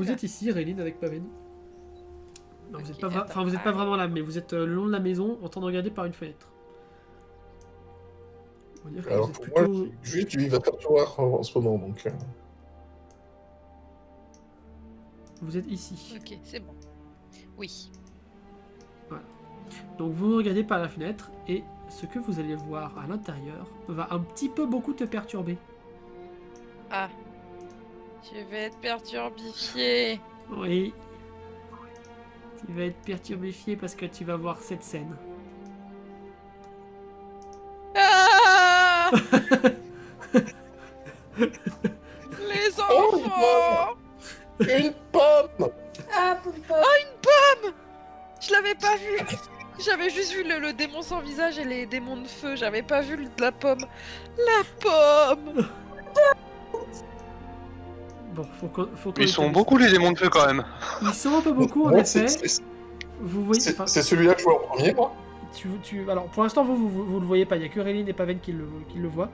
vous êtes ici, Raylene, avec Paven. Non, vous Ok, êtes pas, attends. enfin, vous n'êtes pas vraiment là, mais vous êtes le long de la maison, en train de regarder par une fenêtre. On va dire que vous Alors êtes pour moi, plutôt... juste lui, il va faire tour en ce moment, donc... Vous êtes ici. Ok, c'est bon. Oui. Donc vous regardez par la fenêtre, et ce que vous allez voir à l'intérieur va un petit peu beaucoup te perturber. Ah. Je vais être perturbifié. Oui. Tu vas être perturbifié parce que tu vas voir cette scène. Ah Les enfants. Une pomme! Ah, Poulpe. Je l'avais pas vu. J'avais juste vu le démon sans visage et les démons de feu. J'avais pas vu la pomme. La pomme. Bon, faut qu'on Ils sont établisse. beaucoup les démons de feu quand même. Ils sont un peu beaucoup en Moi, effet. Vous voyez... enfin, c'est celui-là que je vois en premier, moi. Alors pour l'instant vous le voyez pas, il n'y a que Raylene et Paven qui le voient.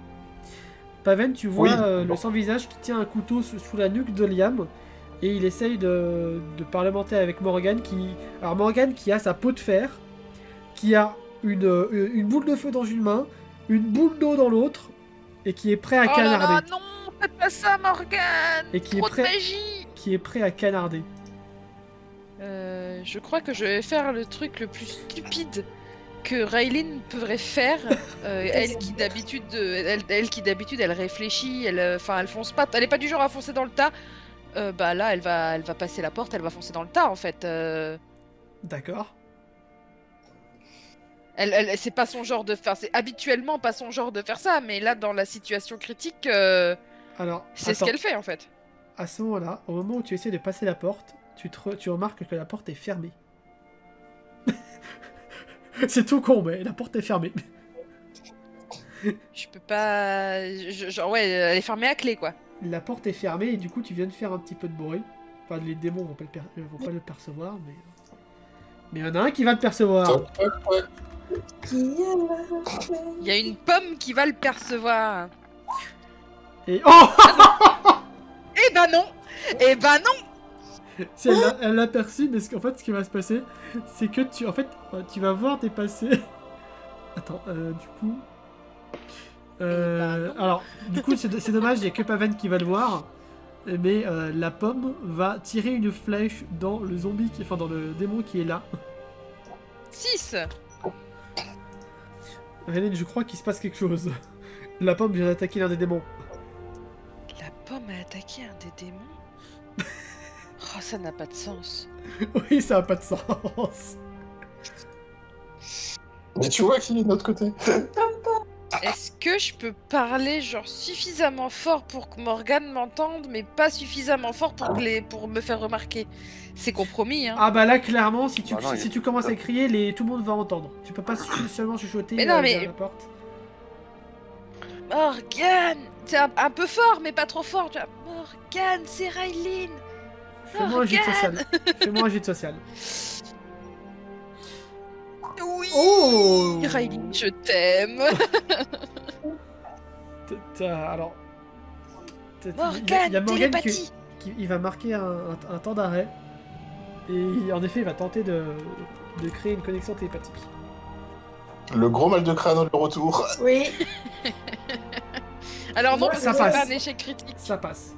Paven, tu vois Oui. le sans-visage qui tient un couteau sous la nuque de Liam et il essaye de parlementer avec Morgane qui... Alors Morgane qui a sa peau de fer, qui a une boule de feu dans une main, une boule d'eau dans l'autre et qui est prêt à Oh là canarder. là, non, faites pas ça, Morgane. Et qui est Trop prêt- de magie. Qui est prêt à canarder. Je crois que je vais faire le truc le plus stupide que Raylene devrait faire. Elle qui d'habitude, elle réfléchit, elle fonce pas. Elle est pas du genre à foncer dans le tas. Bah là, elle va passer la porte, elle va foncer dans le tas en fait. D'accord. C'est pas son genre de faire. C'est habituellement pas son genre de faire ça, mais là, dans la situation critique, Alors, c'est ce attends. qu'elle fait en fait. À ce moment-là, au moment où tu essaies de passer la porte, tu remarques que la porte est fermée. C'est tout con, mais la porte est fermée. Je peux pas. Genre, ouais, elle est fermée à clé quoi. La porte est fermée et du coup tu viens de faire un petit peu de bruit. Enfin, les démons vont pas le percevoir, mais... Mais il y en a un qui va le percevoir. Toc, toc, toc. Qui a la paix? Il y a une pomme qui va le percevoir. Et... Oh Eh ben non. Eh ben non. Si elle l'a perçu, mais ce qui va se passer, c'est que tu vas voir dépasser... Attends, du coup... alors, du coup, c'est dommage, il n'y a que Paven qui va le voir. Mais la pomme va tirer une flèche dans le zombie, enfin dans le démon qui est là. 6. Hélène, je crois qu'il se passe quelque chose. La pomme vient d'attaquer l'un des démons. La pomme a attaqué un des démons. Oh, ça n'a pas de sens. Oui, ça a pas de sens. Mais tu vois qui est de notre côté? Est-ce que je peux parler genre suffisamment fort pour que Morgane m'entende, mais pas suffisamment fort pour me faire remarquer? C'est compromis, hein. Ah bah là, clairement, si tu, Bah non, si tu commences à crier, tout le monde va entendre. Tu peux pas seulement chuchoter Mais non, mais- derrière la porte. Morgane! C'est un peu fort, mais pas trop fort. Tu vois. Morgane, c'est Raylene! Fais-moi un jet de social. Fais-moi un jet de social. Oui! Oh Raylene, je t'aime! Alors... Morgane, il y a Morgane télépathie! il va marquer un temps d'arrêt. Et en effet, il va tenter de créer une connexion télépathique. Le gros mal de crâne de retour. Oui. Alors non, Ouais, parce ça que c'est passe. pas un échec critique. Ça passe.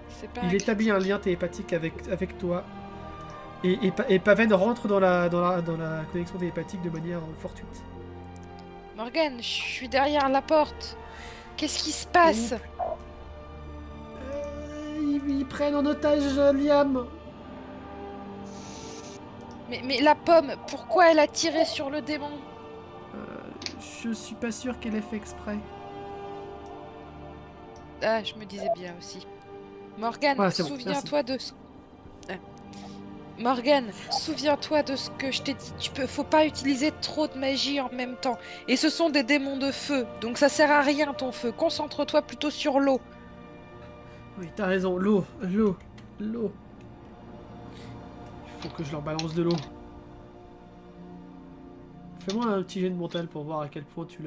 C'est pas Il un établit un lien télépathique avec toi. Et Paven rentre dans la connexion télépathique de manière fortuite. Morgane, je suis derrière la porte. Qu'est-ce qui se passe? Ils prennent en otage Liam. Mais la pomme, pourquoi elle a tiré sur le démon? Je suis pas sûr qu'elle ait fait exprès. Ah, je me disais bien aussi. Morgane, Voilà, c'est bon, souviens-toi de ce... Morgane, souviens-toi de ce que je t'ai dit. Faut pas utiliser trop de magie en même temps. Et ce sont des démons de feu, donc ça sert à rien ton feu. Concentre-toi plutôt sur l'eau. Oui, t'as raison. L'eau. Il faut que je leur balance de l'eau. Fais-moi un petit jet de mental pour voir à quel point tu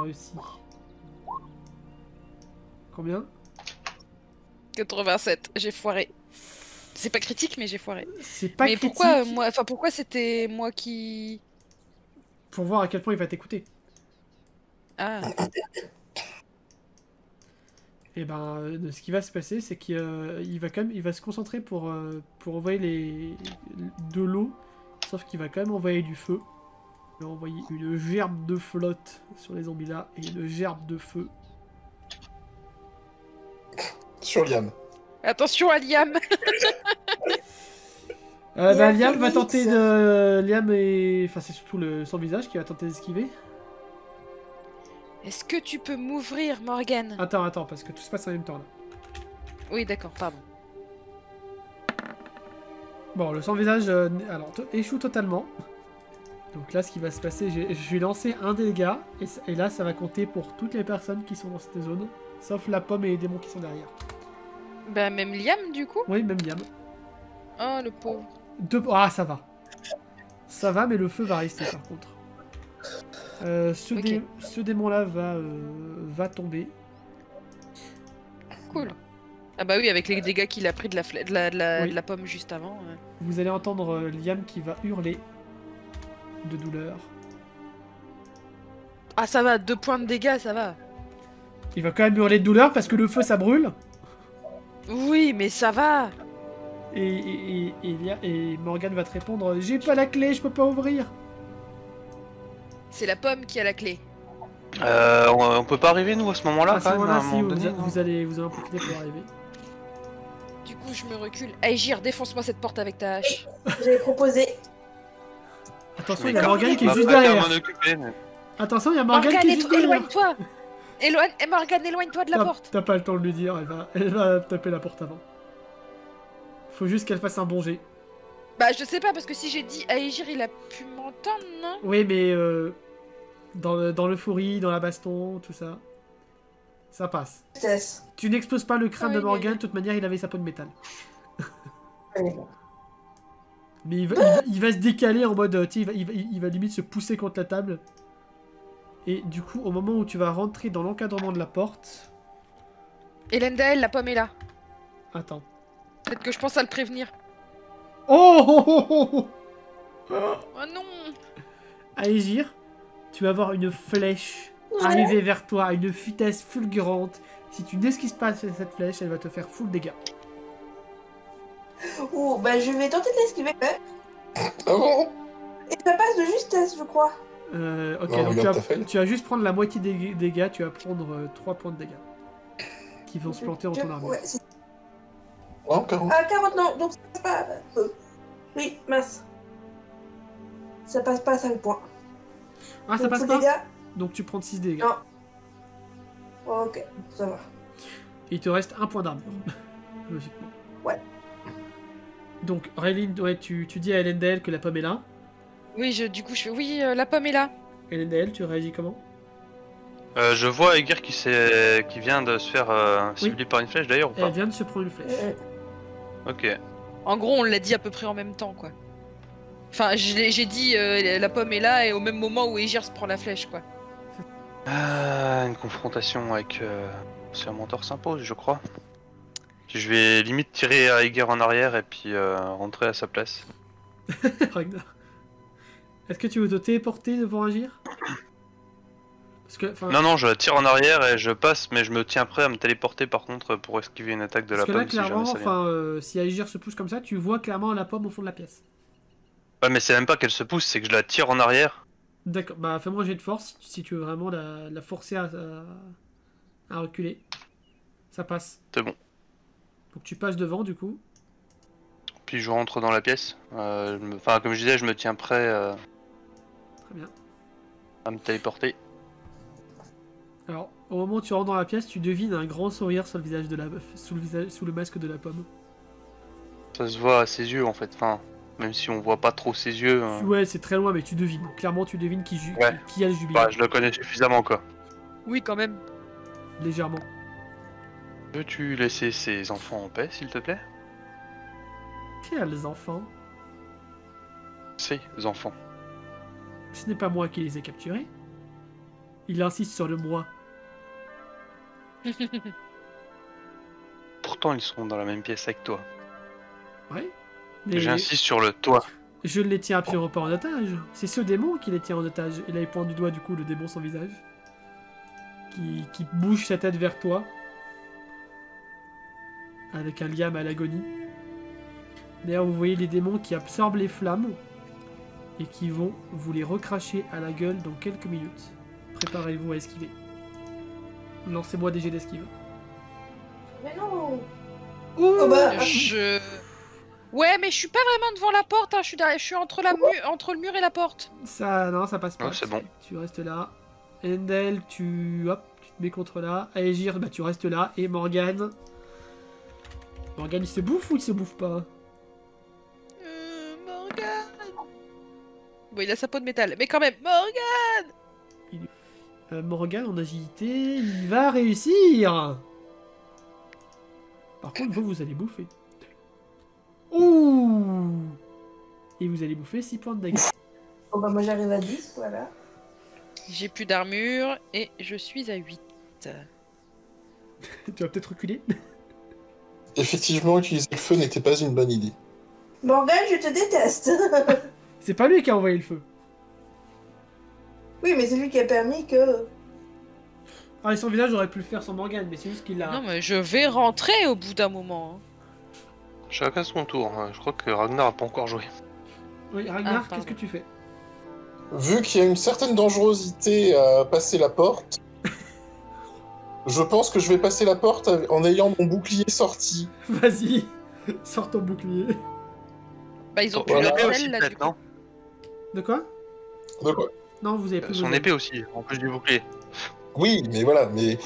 réussis. Combien? 87, j'ai foiré. C'est pas critique, mais j'ai foiré. C'est pas Mais critique pourquoi moi, enfin pourquoi c'était moi qui... pour voir à quel point il va t'écouter. Ah, Et ben, ce qui va se passer, c'est qu'il va quand même, il va se concentrer pour envoyer de l'eau, sauf qu'il va quand même envoyer du feu. Il va envoyer une gerbe de flotte sur les zombies là et une gerbe de feu. Sur Liam. attention à Liam. Bah, Et Liam va Félix. tenter de, Liam et, enfin c'est surtout son visage qui va tenter d'esquiver. Est-ce que tu peux m'ouvrir, Morgane? Attends, parce que tout se passe en même temps là. Oui, d'accord, pardon. Bon, le sans visage, échoue totalement. Donc là, ce qui va se passer, je vais lancer un dégât, et là, ça va compter pour toutes les personnes qui sont dans cette zone, sauf la pomme et les démons qui sont derrière. Bah même Liam, du coup. Oui, même Liam. Oh, le pauvre. Ah, ça va. Ça va, mais le feu va rester par contre. Ok. Ce démon-là va tomber. Cool. Ah bah oui, avec les dégâts qu'il a pris de Oui. de la pomme juste avant. Vous allez entendre Liam qui va hurler de douleur. Ah ça va, 2 points de dégâts, ça va. Il va quand même hurler de douleur parce que le feu, ça brûle. Oui, mais ça va. Et Morgane va te répondre, j'ai pas la clé, je peux pas ouvrir. C'est la pomme qui a la clé. On peut pas arriver nous à ce moment-là À ce quand même, à moment-là, un si moment donné, non vous allez en profiter pour arriver. Du coup, je me recule. Aegir, défonce-moi cette porte avec ta hache. J'avais proposé. Attention, Mais il y a quand- Morgane qui est on va juste pas qu'à derrière. m'en occuper, mais- Attention, il y a Morgane Morgane, qui est juste derrière. éloigne-toi. Morgane, éloigne-toi de la porte. T'as pas le temps de lui dire, elle va taper la porte avant. Faut juste qu'elle fasse un bon jet. Bah je sais pas, parce que si j'ai dit Aegir, il a pu m'entendre, non? Oui, mais dans l'euphorie, dans la baston, tout ça, ça passe. Tess. Tu n'exploses pas le crâne Oui, de mais- Morgane, de toute manière, il avait sa peau de métal. Allez, bon. Mais il va se décaler en mode, tu sais, il va limite se pousser contre la table. Et du coup, au moment où tu vas rentrer dans l'encadrement de la porte... Elendel, la pomme est là. Attends. Peut-être que je pense à le prévenir. Oh Oh non. Aegir, tu vas avoir une flèche arriver vers toi à une vitesse fulgurante. Si tu n'esquives pas cette flèche, elle va te faire full dégâts. Ouh, bah je vais tenter de l'esquiver quand même. Ah bon? Et ça passe de justesse, je crois. Ok, Non, donc regarde ta feuille. tu vas juste prendre la moitié des dégâts, tu vas prendre 3 points de dégâts. Qui vont se planter dans ton armure. Ouais, c'est... Non, 40. Ah, 40, non, donc ça passe pas. Oui, mince. Ça passe pas à 5 points. Ah, ça Donc, passe tous pas dégâts. Donc tu prends 6 dégâts. Non. Oh, ok, ça va. Et il te reste 1 point d'armure. Logiquement. Ouais. Donc, Raylene, ouais, tu dis à Elendel que la pomme est là. Oui, du coup, je fais oui, la pomme est là. Elendel, tu réagis comment? Je vois Aegir qui vient de se faire cibler par une flèche d'ailleurs ou pas? Elle vient de se prendre une flèche. Ok. En gros, on l'a dit à peu près en même temps, quoi. Enfin, j'ai dit la pomme est là et au même moment où Aegir se prend la flèche, quoi. Une confrontation avec un mentor s'impose, je crois. Puis je vais limite tirer Aegir en arrière et puis rentrer à sa place. Ragnar. Est-ce que tu veux te téléporter devant agir? Parce que, enfin, Non, je tire en arrière et je passe, mais je me tiens prêt à me téléporter par contre pour esquiver une attaque de parce la que là, pomme si jamais clairement, ça vient. enfin, si Agir se pousse comme ça, tu vois clairement la pomme au fond de la pièce. Ouais, mais c'est même pas qu'elle se pousse, c'est que je la tire en arrière. D'accord, bah fais-moi un jet de force si tu veux vraiment la forcer à reculer. Ça passe. C'est bon. Donc tu passes devant du coup. Puis je rentre dans la pièce. Enfin, comme je disais, je me tiens prêt Très bien. à me téléporter. Alors, au moment où tu rentres dans la pièce, tu devines un grand sourire sur le visage de la sous le masque de la pomme. Ça se voit à ses yeux en fait. Enfin, même si on voit pas trop ses yeux. Ouais, c'est très loin, mais tu devines. Clairement, tu devines Ouais. qui a le jubilé. Bah, je le connais suffisamment quoi. Oui, quand même. Légèrement. Veux-tu laisser ces enfants en paix, s'il te plaît? Quels enfants? Ces enfants. Ce n'est pas moi qui les ai capturés. Il insiste sur le moi. temps ils seront dans la même pièce avec toi. Ouais. Mais J'insiste sur le toi. je ne les tiens absolument pas en otage. C'est ce démon qui les tient en otage. Et là, il pointe du doigt, du coup, le démon sans visage. Qui bouge sa tête vers toi. Avec un liam à l'agonie. D'ailleurs, vous voyez les démons qui absorbent les flammes. Et qui vont vous les recracher à la gueule dans quelques minutes. Préparez-vous à esquiver. Lancez-moi des jets d'esquive. Mais non. Ouh Oh bah. Ouais, mais je suis pas vraiment devant la porte, hein. Je suis entre le mur et la porte. Ça, non, ça passe pas. Ouais, c'est bon. Tu restes là. Endel, tu te mets contre là. Aegir, bah tu restes là. Et Morgane. Morgane, il se bouffe ou il se bouffe pas? Morgane. Bon, il a sa peau de métal, mais quand même, Morgane. Morgane en agilité, il va réussir. Par contre, vous allez bouffer. Ouh. Et vous allez bouffer 6 points de dégâts. Bon bah moi j'arrive à 10, voilà. J'ai plus d'armure et je suis à 8. Tu vas peut-être reculer. Effectivement, utiliser le feu n'était pas une bonne idée. Morgane, je te déteste. C'est pas lui qui a envoyé le feu. Oui, mais c'est lui qui a permis que... Ah, et son village aurait pu le faire sans Morgane, mais c'est juste qu'il a... Non, mais je vais rentrer au bout d'un moment. Chacun son tour. Je crois que Ragnar a pas encore joué. Oui, Ragnar, pardon. qu'est-ce que tu fais? Vu qu'il y a une certaine dangerosité à passer la porte, je pense que je vais passer la porte en ayant mon bouclier sorti. Vas-y, sors ton bouclier. Bah, ils ont plus Voilà. la Épée aussi, selle là, du peut-être, coup. non De quoi? De quoi? Non, vous avez plus Son besoin. épée aussi, en plus du bouclier. Oui, mais voilà, mais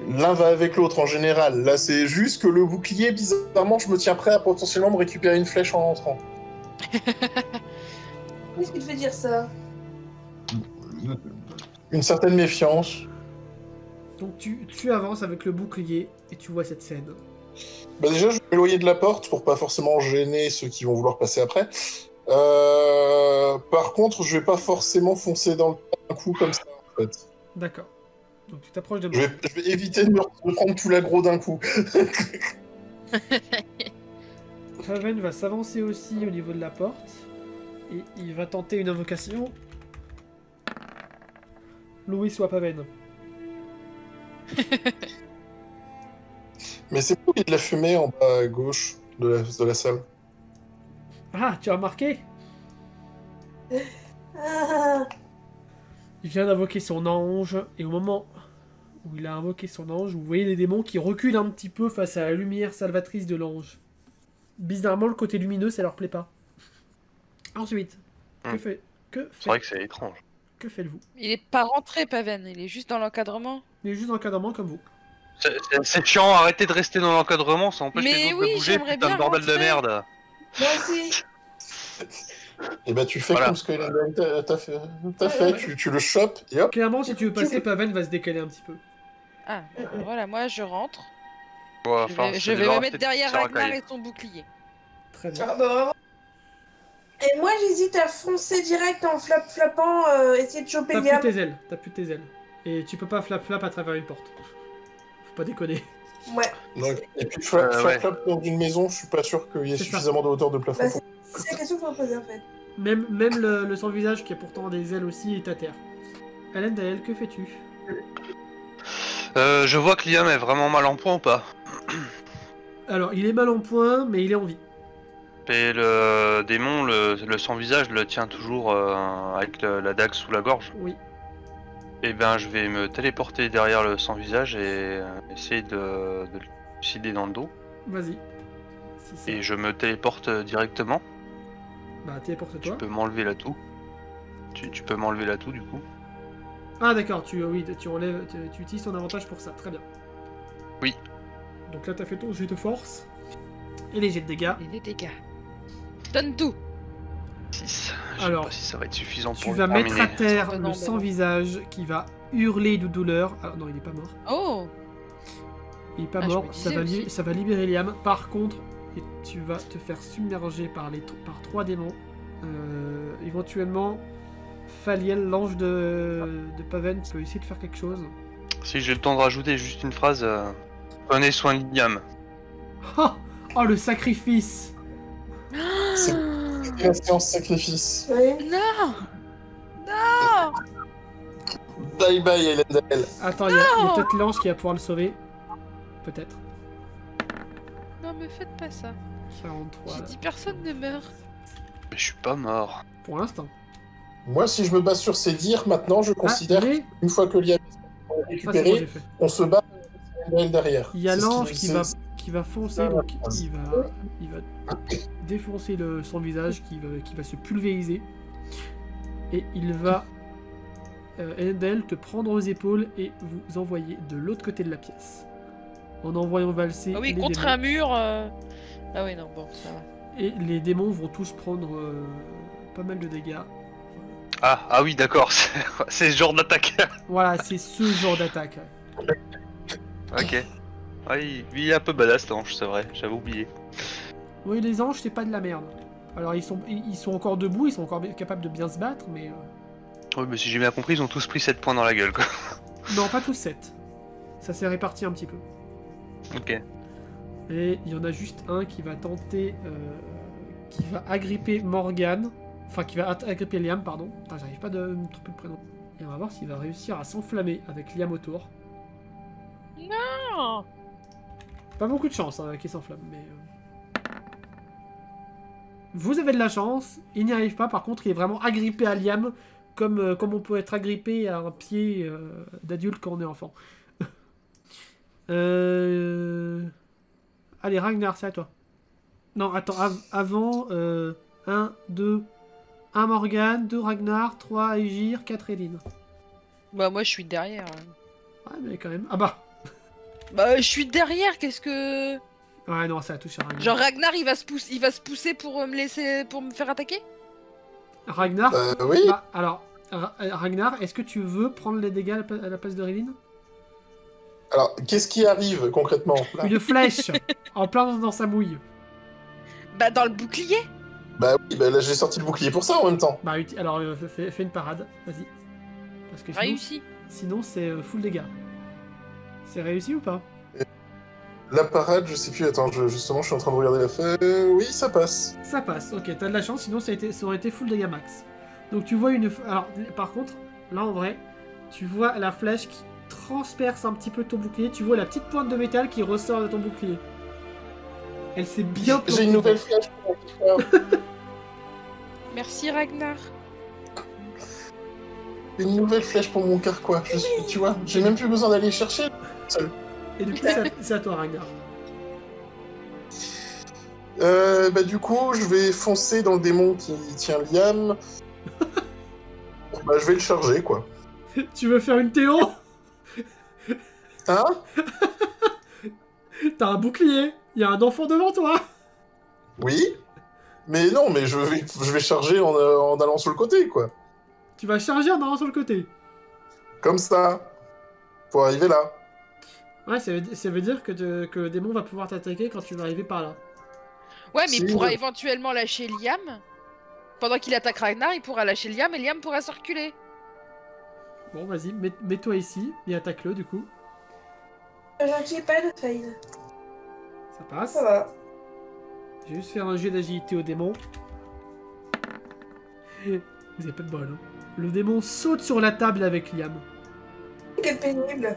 l'un va avec l'autre en général. Là, c'est juste que le bouclier, bizarrement, je me tiens prêt à potentiellement me récupérer une flèche en entrant. Qu'est-ce qui te fait dire ça? Une certaine méfiance. Donc tu avances avec le bouclier et tu vois cette scène. Bah déjà, je vais m'éloigner de la porte pour pas forcément gêner ceux qui vont vouloir passer après. Par contre, je vais pas forcément foncer dans le tas d'un coup comme ça, en fait. D'accord. Donc tu t'approches de Je moi. vais éviter de me prendre tout l'aggro d'un coup. Paven va s'avancer aussi au niveau de la porte. Et il va tenter une invocation. Louis soit Paven. Mais c'est où il y a de la fumée en bas à gauche de la salle. Ah, tu as remarqué? Ah, Il vient d'invoquer son ange. Et au moment où il a invoqué son ange, vous voyez les démons qui reculent un petit peu face à la lumière salvatrice de l'ange. Bizarrement, le côté lumineux, ça leur plaît pas. Ensuite, C'est vrai que c'est étrange. que faites-vous? Il est pas rentré, Paven, il est juste dans l'encadrement. Il est juste dans l'encadrement comme vous. C'est chiant, arrêtez de rester dans l'encadrement, ça empêche Mais les autres oui, de bouger, j'aimerais putain de bien bordel de rentrer. merde. moi aussi. Et bah tu fais Voilà. comme ce que t'as fait, tu le chopes et hop. Clairement, si tu veux passer, Paven va se décaler un petit peu. Ah, voilà, moi je rentre. Ouais, Je vais me mettre derrière Ragnar et son bouclier. Très bien. Ah, bah, vraiment. Et moi j'hésite à foncer direct en flappant, essayer de choper T'as Liam. plus tes ailes, t'as plus tes ailes. Et tu peux pas flap à travers une porte. Faut pas déconner. Ouais, Donc, et puis flap ouais. dans une maison, je suis pas sûr qu'il y ait C'est ça. suffisamment de hauteur de plafond. bah, c'est la question qu'il faut poser en fait. Même le sans-visage qui a pourtant des ailes aussi est à terre. Hélène Dael, que fais-tu? Je vois que Liam est vraiment mal en point ou pas? Alors, il est mal en point, mais il est en vie. Et le démon, le sans-visage, le tient toujours avec la dague sous la gorge. Oui. Et ben je vais me téléporter derrière le sans-visage et essayer de le suicider dans le dos. Vas-y. Si c'est... Et je me téléporte directement. Bah, téléporte-toi. Tu peux m'enlever la toux. Tu peux m'enlever la toux du coup. Ah, d'accord, tu enlèves, tu utilises ton avantage pour ça. Très bien. Oui. Donc là, t'as fait ton jet de force. Et les jets de dégâts. Et des dégâts. Donne tout. 6. Alors, Je sais pas si ça va être suffisant Tu pour vas le mettre terminer. à terre Non, le non, sans-visage qui va hurler de douleur. Ah non, il est pas mort. Oh. Il est pas Ah, je mort, me ça disais va, aussi. ça va libérer Liam. Par contre, tu vas te faire submerger par 3 démons. Éventuellement, Faliel, l'ange de Paven, peut essayer de faire quelque chose. Si j'ai le temps de rajouter juste une phrase, Prenez soin de Liam. Oh, oh, le sacrifice. C'est la séance sacrifice. Oui. Non. Non. Bye bye, Elendel. Attends, il y a peut-être l'ange qui va pouvoir le sauver. Peut-être. Non, me faites pas ça. 43. J'ai dit personne ne meurt. Mais je suis pas mort. Pour l'instant. Moi, si je me base sur ces dires, maintenant, je considère mais- qu'une fois que Liam est Ah, c'est bon, récupéré, j'ai fait. on se bat avec Elendel derrière. Il y a C'est ce l'ange c'est- qui va foncer, Ah, donc vas-y. il va défoncer son visage qui va se pulvériser. Et il va, Elendel, te prendre aux épaules et vous envoyer de l'autre côté de la pièce. En envoyant valser Ah oui, les contre démons. un mur. Ah oui, non, bon, ça va. Et les démons vont tous prendre pas mal de dégâts. Ah oui, d'accord. C'est ce genre d'attaque. Voilà, c'est ce genre d'attaque. Ok. Oui, il est un peu badass, l'ange, c'est vrai. J'avais oublié. Oui, les anges, c'est pas de la merde. Alors, ils sont encore debout, ils sont encore capables de bien se battre, mais... Oui, mais si j'ai bien compris, ils ont tous pris 7 points dans la gueule, quoi. Non, pas tous 7. Ça s'est réparti un petit peu. Ok. Et il y en a juste un qui va tenter... qui va agripper Morgane. Enfin, qui va agripper Liam, pardon. Putain, j'arrive pas de me tromper le prénom. Et on va voir s'il va réussir à s'enflammer avec Liam autour. Non. Pas beaucoup de chance hein, qu'il s'enflamme, mais... Vous avez de la chance, il n'y arrive pas, par contre il est vraiment agrippé à Liam, comme on peut être agrippé à un pied d'adulte quand on est enfant. Allez, Ragnar, c'est à toi. Non, attends, avant, 1, 2, 1 Morgane, 2 Ragnar, 3 Aegir, 4 Eline. Bah, moi, je suis derrière. Ouais, mais quand même... Ah bah Bah, je suis derrière, qu'est-ce que... Ouais, non, ça touche à Ragnar. Genre, Ragnar, il va se pousser pour me laisser... pour me faire attaquer? Ragnar, Oui. bah, alors, Ragnar, est-ce que tu veux prendre les dégâts à la place de Rivine? Alors, qu'est-ce qui arrive concrètement là Une flèche en plein dans sa mouille. Bah, dans le bouclier. Bah oui, bah là j'ai sorti le bouclier pour ça en même temps. Bah, alors, fais une parade, vas-y. Parce que Réussi. sinon c'est full dégâts. C'est réussi ou pas? La parade, je sais plus, attends, justement je suis en train de regarder la feuille. Oui, ça passe. Ça passe, ok, t'as de la chance, sinon ça aurait été full dégâts max. Donc tu vois une... Alors, par contre, là en vrai, tu vois la flèche qui transperce un petit peu ton bouclier, tu vois la petite pointe de métal qui ressort de ton bouclier. Elle s'est bien plantée. J'ai une nouvelle flèche pour mon frère. Merci, Ragnar. Une nouvelle flèche pour mon carquois. Tu vois, j'ai même plus besoin d'aller chercher seul. Et du coup, c'est à toi, Ragnar. Bah du coup, je vais foncer dans le démon qui tient Liam. Bah je vais le charger quoi. Tu veux faire une Théo? Hein? T'as un bouclier, il y a un enfant devant toi. Oui? Mais non, mais je vais charger en allant sur le côté quoi. Tu vas charger en allant sur le côté. Comme ça. Pour arriver là. Ouais, ça veut dire que le démon va pouvoir t'attaquer quand tu vas arriver par là. Ouais, mais Si, il pourra ouais. éventuellement lâcher Liam. Pendant qu'il attaque Ragnar, il pourra lâcher Liam et Liam pourra circuler. Bon, vas-y, mets-toi ici et attaque-le du coup. J'ai pas de fail. Ça passe. Ça va. Je vais juste faire un jet d'agilité au démon. Vous avez pas de bol, hein. Le démon saute sur la table avec Liam. Quel pénible.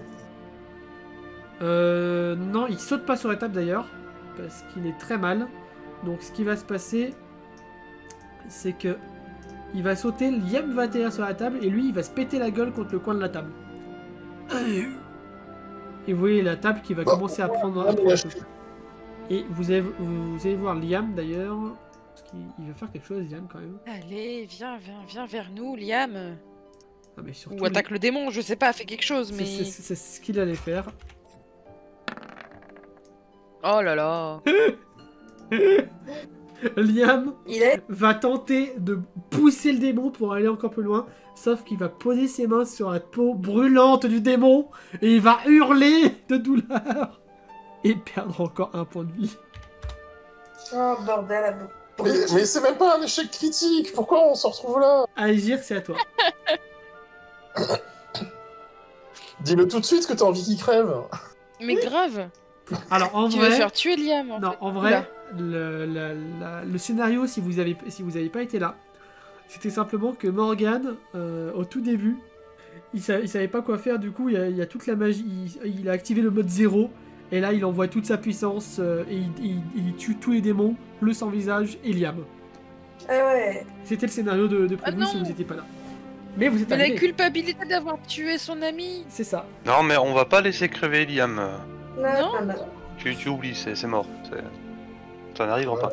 Non, il saute pas sur la table d'ailleurs, parce qu'il est très mal. Donc ce qui va se passer, c'est que il va sauter, Liam va atterrir sur la table, et lui il va se péter la gueule contre le coin de la table. Et vous voyez la table qui va commencer à prendre un feu. Et vous allez voir Liam d'ailleurs, parce qu'il va faire quelque chose, Liam quand même. Allez, viens vers nous, Liam. Ah, mais surtout, Ou attaque le démon, je sais pas, fais quelque chose, mais... c'est ce qu'il allait faire. Oh là là. Liam Il est. va tenter de pousser le démon pour aller encore plus loin, sauf qu'il va poser ses mains sur la peau brûlante du démon et il va hurler de douleur et perdre encore un point de vie. Oh bordel à bout. Mais c'est même pas un échec critique. Pourquoi on se retrouve là? Agir, c'est à toi. Dis-le tout de suite que t'as envie qu'il crève. Mais grave. Alors en Tu veux vrai, faire tuer Liam en non, fait. en Oula. vrai, le scénario, si vous avez pas été là, c'était simplement que Morgan, au tout début, il savait pas quoi faire. Du coup, il y a toute la magie. Il a activé le mode 0. Et là, il envoie toute sa puissance et il tue tous les démons, le sans visage et Liam. Ah ouais. C'était le scénario de prévu Ah si non. vous étiez pas là. Mais vous êtes Mais la arrivés. culpabilité d'avoir tué son ami. C'est ça. Non, mais on va pas laisser crever Liam. Non, non. Tu oublies, c'est mort. Ça n'arrivera pas.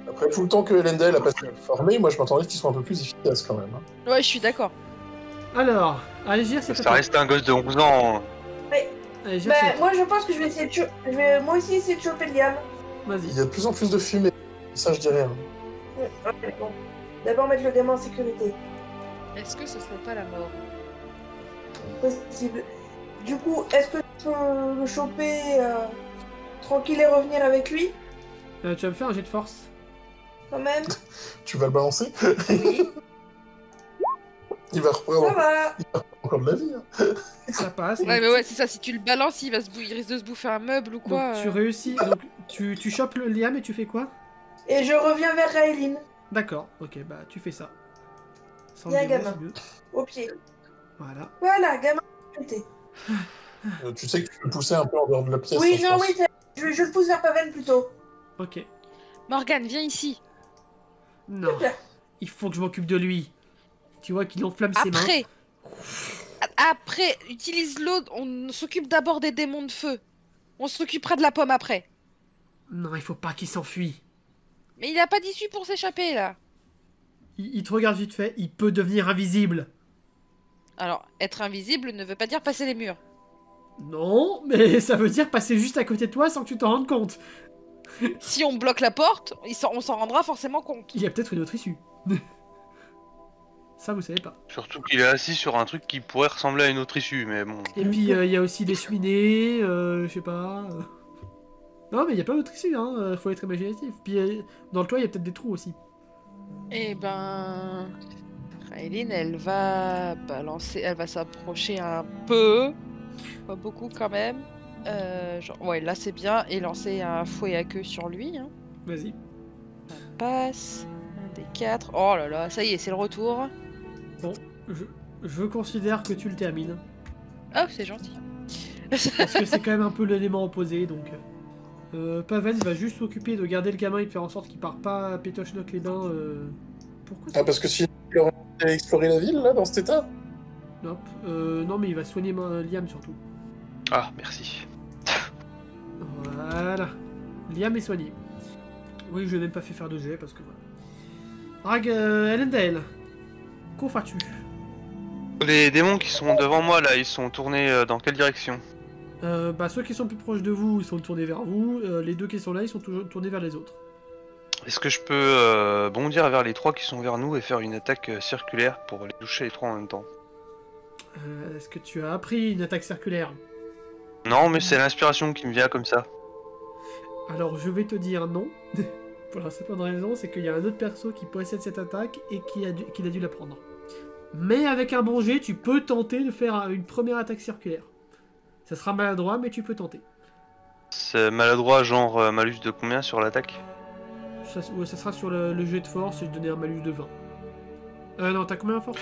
Après tout le temps que Elendel a passé à le former, moi je m'attendais qu'ils soient un peu plus efficaces quand même. Hein. Ouais, je suis d'accord. Alors, Agir, c'est Ça toi. reste un gosse de 11 ans. Agir, Bah, c'est toi. moi je pense que je vais essayer de je vais moi aussi essayer de choper Liam. Il Vas-y. y a de plus en plus de fumée. Ça je dirais. Hein. Ouais, bon. D'abord mettre le démon en sécurité. Est-ce que ce serait pas la mort? Possible. Du coup, est-ce que tu peux le choper tranquille et revenir avec lui Tu vas me faire un jet de force. quand même? Tu vas le balancer. Oui. Il va reprendre Ça va. encore de la vie. Hein. Ça passe. Ouais, donc, mais ouais, c'est ça. Si tu le balances, il risque de se bouffer un meuble ou quoi. donc tu réussis. Donc tu chopes le Liam et tu fais quoi? Et je reviens vers Raeline, D'accord. Ok, bah tu fais ça. Sans Il y a un violence, gamin. c'est mieux. au pied. Voilà. Voilà, gamin. Arrêtez. Tu sais que tu peux le pousser un peu en dehors de la pièce. Oui, hein, je non, pense. oui, je le pousse vers Pavel plutôt. Ok. Morgane, viens ici. Non. Il faut que je m'occupe de lui. Tu vois qu'il enflamme ses mains. Après, utilise l'eau. On s'occupe d'abord des démons de feu. On s'occupera de la pomme après. Non, il faut pas qu'il s'enfuit. Mais il a pas d'issue pour s'échapper là. Il te regarde vite fait. Il peut devenir invisible. Alors, être invisible ne veut pas dire passer les murs. Non, mais ça veut dire passer juste à côté de toi sans que tu t'en rendes compte. Si on bloque la porte, on s'en rendra forcément compte. Il y a peut-être une autre issue. Ça, vous savez pas. Surtout qu'il est assis sur un truc qui pourrait ressembler à une autre issue, mais bon. Et puis, il y a aussi des cheminées, je sais pas. Non, mais il y a pas d'autre issue, hein. Faut être imaginatif. Puis, dans le toit, il y a peut-être des trous aussi. Eh ben... Raeline, elle va balancer... Elle va s'approcher un peu. Pas beaucoup quand même. Genre... Ouais, là c'est bien. Et lancer un fouet à queue sur lui. Hein. Vas-y. On passe. Un des 4. Oh là là, ça y est, c'est le retour. Bon, je considère que tu le termines. Oh, c'est gentil. Parce que c'est quand même un peu l'élément opposé, donc... Pavel va juste s'occuper de garder le gamin et de faire en sorte qu'il part pas à Pétoche-Noc les bains. Pourquoi ça? Ah, parce que si il aurait explorer la ville là, dans cet état. Nope. Non, mais il va soigner Liam surtout. Ah, merci. Voilà. Liam est soigné. Oui, je n'ai même pas fait faire de jet parce que voilà. Rag, Elendale, qu'en feras-tu? Les démons qui sont devant moi là, ils sont tournés dans quelle direction? Bah, ceux qui sont plus proches de vous, ils sont tournés vers vous. Les deux qui sont là, ils sont toujours tournés vers les autres. Est-ce que je peux bondir vers les trois qui sont vers nous et faire une attaque circulaire pour les toucher les trois en même temps? Est-ce que tu as appris une attaque circulaire? Non, mais c'est l'inspiration qui me vient comme ça. Alors, je vais te dire non. Pour la simple raison, c'est qu'il y a un autre perso qui possède cette attaque et qu'il a dû la prendre. Mais avec un bon jet, tu peux tenter de faire une première attaque circulaire. Ça sera maladroit, mais tu peux tenter. C'est maladroit, genre malus de combien sur l'attaque? Ouais, ça sera sur le jet de force et je donnais un malus de 20. Non, t'as combien en force?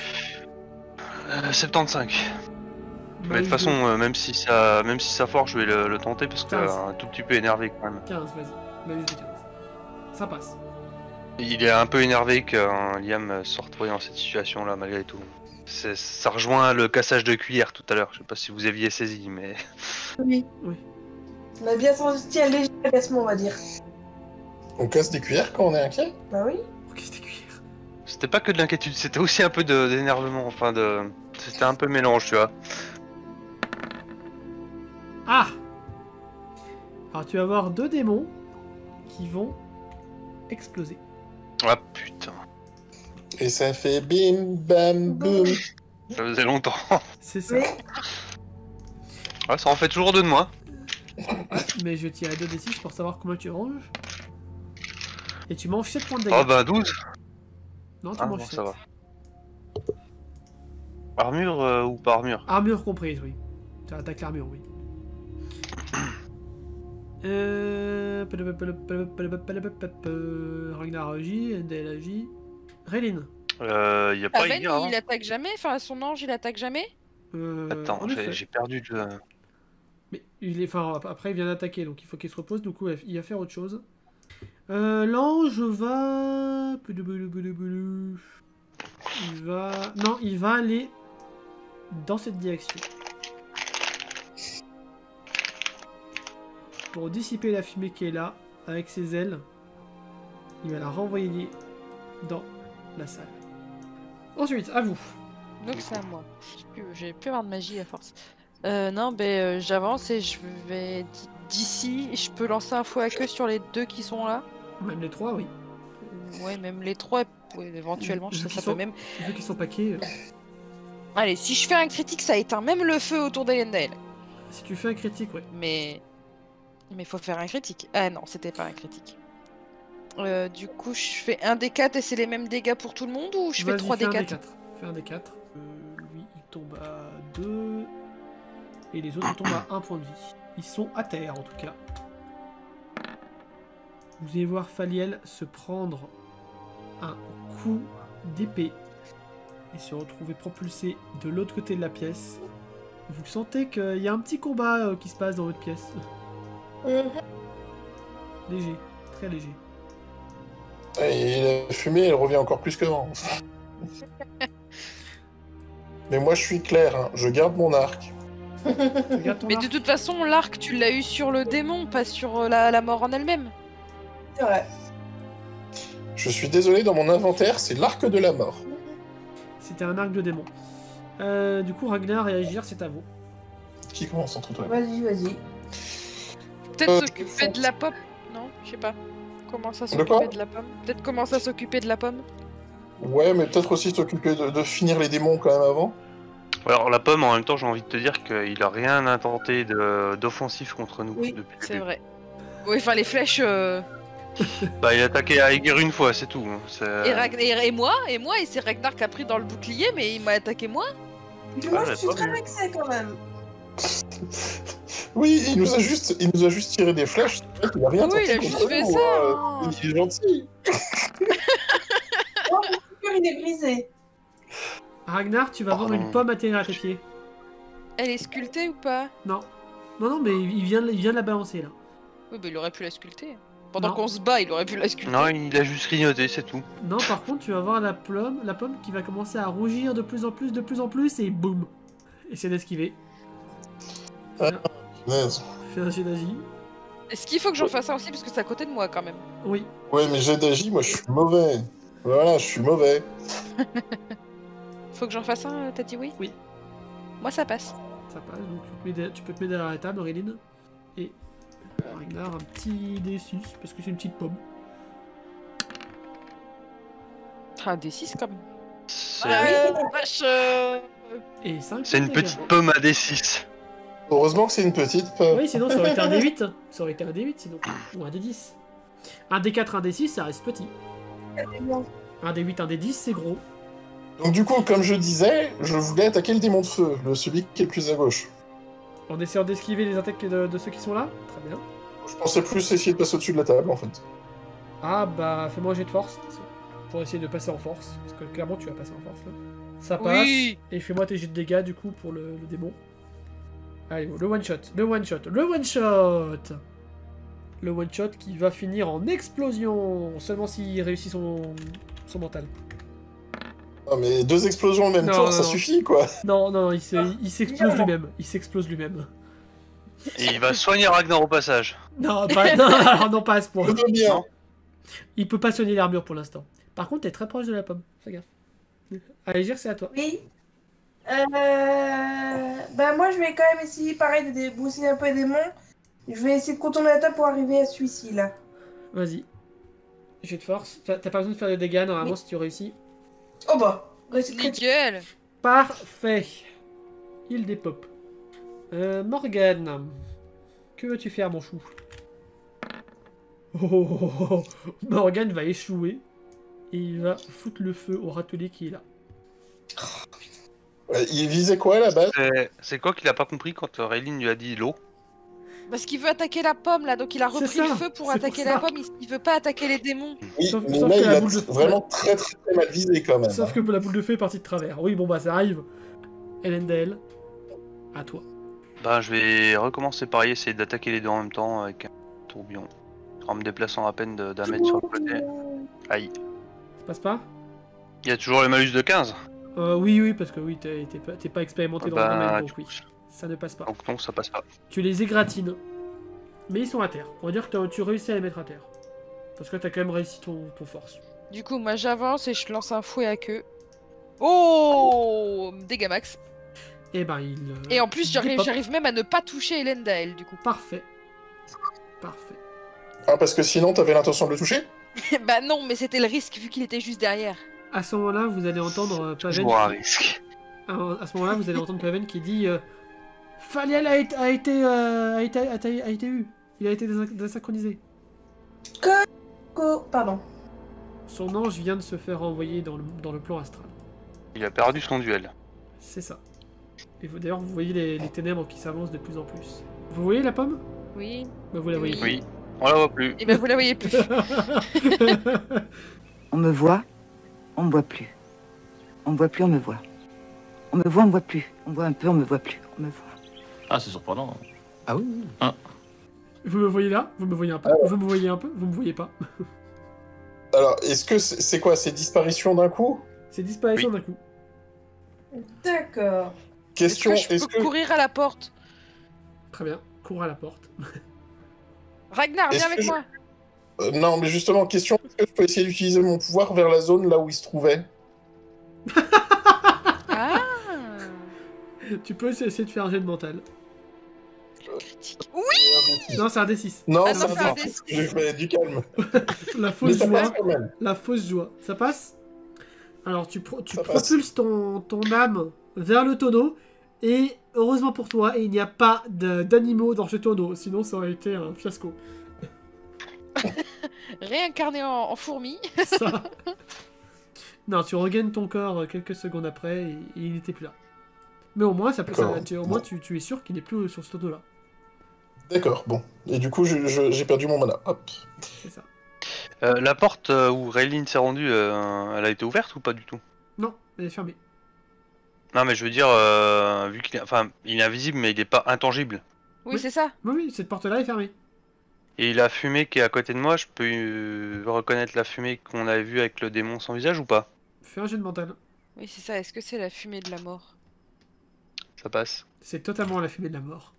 75. Mais de Malus toute façon, même si ça force, je vais le tenter parce que 15. un tout petit peu énervé quand même. 15, vas-y. Malus de 15. Ça passe. Il est un peu énervé que Liam soit retrouvé dans cette situation là malgré tout. Ça rejoint le cassage de cuillère tout à l'heure, je sais pas si vous aviez saisi mais... Oui. Oui. On a bien senti un léger agacement, on va dire. On casse des cuillères quand on est inquiet. Bah oui. Oh, qu'est-ce que c'est cuillère? C'était pas que de l'inquiétude, c'était aussi un peu d'énervement, enfin de... C'était un peu mélange, tu vois. Ah! Alors tu vas avoir deux démons qui vont exploser. Ah putain, Et ça fait bim bam boum. ça faisait longtemps. C'est ça. Oui. Ouais, ça en fait toujours deux de moi. Mais je tire à 2d6 pour savoir combien tu ranges. Et tu manges 7 points de dégâts. Oh bah 12. Non, tu Ah manges bon, 7. ça va. Armure ou pas armure? Armure comprise, oui. Tu attaques l'armure, oui. Ragnar agit, Endel agit. Raylin. Y a pas Aven, Igar, hein. il attaque jamais. Enfin, son ange, il attaque jamais. Attends, en effet. j'ai perdu de... Mais il est, enfin, après il vient d'attaquer, donc il faut qu'il se repose. Du coup, il va faire autre chose. L'ange va. Il va. Non, il va aller dans cette direction. Pour dissiper la fumée qui est là, avec ses ailes, il va la renvoyer dans la salle. Ensuite, à vous. Donc c'est à moi. J'ai plus avoir de magie à force. Non, ben j'avance et je vais d'ici. Je peux lancer un fou à queue sur les 2 qui sont là. Même les 3, oui. Ouais, même les 3. Ouais, éventuellement, Vu ça qu'ils peut sont- même. Vu qu'ils sont paquets, Allez, si je fais un critique, ça éteint même le feu autour d'Elendel. si tu fais un critique, ouais. Mais faut faire un critique. Ah non, c'était pas un critique. Du coup, je fais un des 4 et c'est les mêmes dégâts pour tout le monde ou je fais Vas-y, 3 fais des un 4? Fais un des 4. Lui, il tombe à 2. Et les autres tombent à 1 point de vie. Ils sont à terre, en tout cas. Vous allez voir Faliel se prendre un coup d'épée et se retrouver propulsé de l'autre côté de la pièce. Vous sentez qu'il y a un petit combat qui se passe dans votre pièce. Léger, très léger. Et la fumée, elle revient encore plus qu'avant. Mais moi, je suis clair, hein, je garde mon arc. Regarde ton Mais arc. de toute façon, l'arc, tu l'as eu sur le démon, pas sur la mort en elle-même. C'est vrai. Je suis désolé, dans mon inventaire, c'est l'arc de la mort. C'était un arc de démon. Du coup, Ragnar et Agir, c'est à vous. Qui commence entre toi? Vas-y, vas-y. Peut-être s'occuper de la pomme. Non, je sais pas. Commence à quoi s'occuper de la pomme. Peut-être commencer à s'occuper de la pomme. Ouais, mais peut-être aussi s'occuper de finir les démons quand même avant. Alors la pomme, en même temps, j'ai envie de te dire qu'il a rien intenté d'offensif contre nous Oui, depuis le C'est début. vrai. Oui, enfin les flèches. Bah, il a attaqué à Aegir une fois, c'est tout. Hein. Et moi, et c'est Ragnar qui a pris dans le bouclier, mais il m'a attaqué moi. Puis moi, j'ai je suis pas très vu. vexée quand même. Oui, il nous a juste tiré des flèches. Il a rien Oui, il a tenté juste contre fait nous, ça, hein. hein. Il est gentil. Oh, mon cœur, il est brisé. Ragnar, tu vas voir une pomme atterrir à tes pieds. Elle est sculptée ou pas? Non. Non, mais il vient de la balancer, là. Oui, bah il aurait pu la sculpter. Pendant Non. qu'on se bat, il aurait pu la sculpter. Non, il a juste clignoté, c'est tout. Non, par contre, tu vas voir la pomme qui va commencer à rougir de plus en plus, et boum. Essaie d'esquiver. Ah. Punaise. Fais un jet d'agi. Est-ce qu'il faut que j'en fasse ça aussi parce que c'est à côté de moi quand même? Oui. Ouais, mais j'ai d'agi, moi je suis mauvais. Voilà, je suis mauvais. Faut que j'en fasse un, t'as dit oui? Oui. Moi ça passe. Ça passe, donc tu peux te mettre derrière la table, Auréline. Et Ragnar, un petit D6, parce que c'est une petite pomme. Ah, des 6 quand même. C'est Vache Et 5. c'est une petite pomme à D6. Heureusement que c'est une petite pomme. Oui, sinon ça aurait été un D8. Ça aurait été un D8 sinon. Ou un D10. Un D4, un D6, ça reste petit. Un D8, un D10, c'est gros. Donc du coup, comme je disais, je voulais attaquer le démon de feu, celui qui est le plus à gauche. En essayant d'esquiver les attaques de ceux qui sont là. Très bien. Je pensais plus essayer de passer au-dessus de la table en fait. Ah bah fais-moi un jet de force. Pour essayer de passer en force. Parce que clairement tu vas passer en force là. Ça passe. Oui. Et fais-moi tes jets de dégâts du coup pour le démon. Allez, le one shot. Le one shot. Le one shot. Le one shot qui va finir en explosion. Seulement s'il réussit son mental. Ah mais 2 explosions en même Non, temps, non, ça non. suffit quoi. Non, il s'explose lui-même. Il s'explose lui-même. Et il va soigner Ragnar au passage. Non, non, alors non, pas à ce point. Je veux bien. Non. Il peut pas soigner l'armure pour l'instant. Par contre, t'es très proche de la pomme. Fais gaffe. Allez, Gir, c'est à toi. Oui. Bah moi, je vais quand même essayer, pareil, de débrousser un peu les démons. Je vais essayer de contourner la table pour arriver à celui-ci, là. Vas-y. Jet de force. T'as pas besoin de faire de dégâts normalement Oui. si tu réussis. Oh bah, réussite critique. Nickel. Parfait. Il dépop. Morgane. Que veux-tu faire, mon chou? Oh, Morgane va échouer. Et il va foutre le feu au râtelier qui est là. Ouais, il visait quoi à la base? C'est quoi qu'il a pas compris quand Raylin lui a dit l'eau? Parce qu'il veut attaquer la pomme là, donc il a C'est repris ça, le feu pour c'est attaquer pour la ça. pomme, il veut pas attaquer les démons. Oui, Sauf- mais sauf là, que il la a boule de- vraiment très mal visé quand même. Sauf que la boule de feu est partie de travers. Oui, bon bah ça arrive. Elendel, à toi. Bah, je vais recommencer pareil, essayer d'attaquer les deux en même temps avec un tourbillon. En me déplaçant à peine d'un mètre sur le côté. Aïe. Ça passe pas? Il y a toujours le malus de 15. Oui, parce que oui, t'es pas expérimenté dans le domaine, donc du oui. coup, Ça ne passe pas. donc non, ça passe pas. Tu les égratines. Mais ils sont à terre. On va dire que tu réussis à les mettre à terre. Parce que t'as quand même réussi ton force. Du coup, moi j'avance et je lance un fouet à queue. Oh, dégâts max. Et ben il. Et en plus, dépop. j'arrive même à ne pas toucher Elendil du coup. Parfait. Parfait. Ah, parce que sinon, t'avais l'intention de le toucher? Bah non, mais c'était le risque vu qu'il était juste derrière. À ce moment-là, vous allez entendre Paven. Toujours un risque. À ce moment-là, vous allez entendre Paven qui dit Faliel a été eu. Il a été désynchronisé. Pardon. Son ange vient de se faire envoyer dans le plan astral. Il a perdu son duel. C'est ça. Et d'ailleurs, vous voyez les ténèbres qui s'avancent de plus en plus. Vous voyez la pomme? Oui. Bah, vous la voyez. Oui, on la voit plus. Et ben vous la voyez plus. On me voit, on me voit plus. On me voit plus, on me voit. On me voit, on me voit plus. On me voit un peu, on me voit plus. On me voit. Ah, c'est surprenant. Ah oui. Vous me voyez là? Vous me voyez un peu? Vous me voyez un peu? Vous me voyez pas? Alors, est-ce que c'est quoi? C'est disparition d'un coup? C'est disparition d'un coup. D'accord. Question, Est-ce que je peux courir à la porte? Très bien. Cours à la porte. Ragnar, viens Est-ce avec que je- moi. Non, mais justement, question, est-ce que je peux essayer d'utiliser mon pouvoir vers la zone là où il se trouvait? Ah. Tu peux essayer de faire un jet de mental. Critique. Non, c'est un D6. Non, Ah non, ça c'est un va, D6. j'ai fait du calme. La Mais fausse ça joie. passe quand même. La fausse joie. Ça passe? Alors, tu Ça passe. propulses ton âme vers le tonneau. Et heureusement pour toi, il n'y a pas d'animaux dans ce tonneau. Sinon, ça aurait été un fiasco. Réincarné en fourmi. Ça. Non, tu regagnes ton corps quelques secondes après et il n'était plus là. Mais au moins, D'accord. au moins tu es sûr qu'il n'est plus sur ce tonneau-là. D'accord, bon. Et du coup, j'ai perdu mon mana. Hop. C'est ça. La porte où Raylene s'est rendue, elle a été ouverte ou pas du tout? Non, elle est fermée. Non, mais je veux dire, vu qu'il est... Enfin, il est invisible, mais il est pas intangible. Oui, Oui. c'est ça. Oui, cette porte-là est fermée. Et la fumée qui est à côté de moi, je peux reconnaître la fumée qu'on avait vue avec le démon sans visage ou pas? Fais un jet de mental. Oui, c'est ça. Est-ce que c'est la fumée de la mort? Ça passe. C'est totalement la fumée de la mort.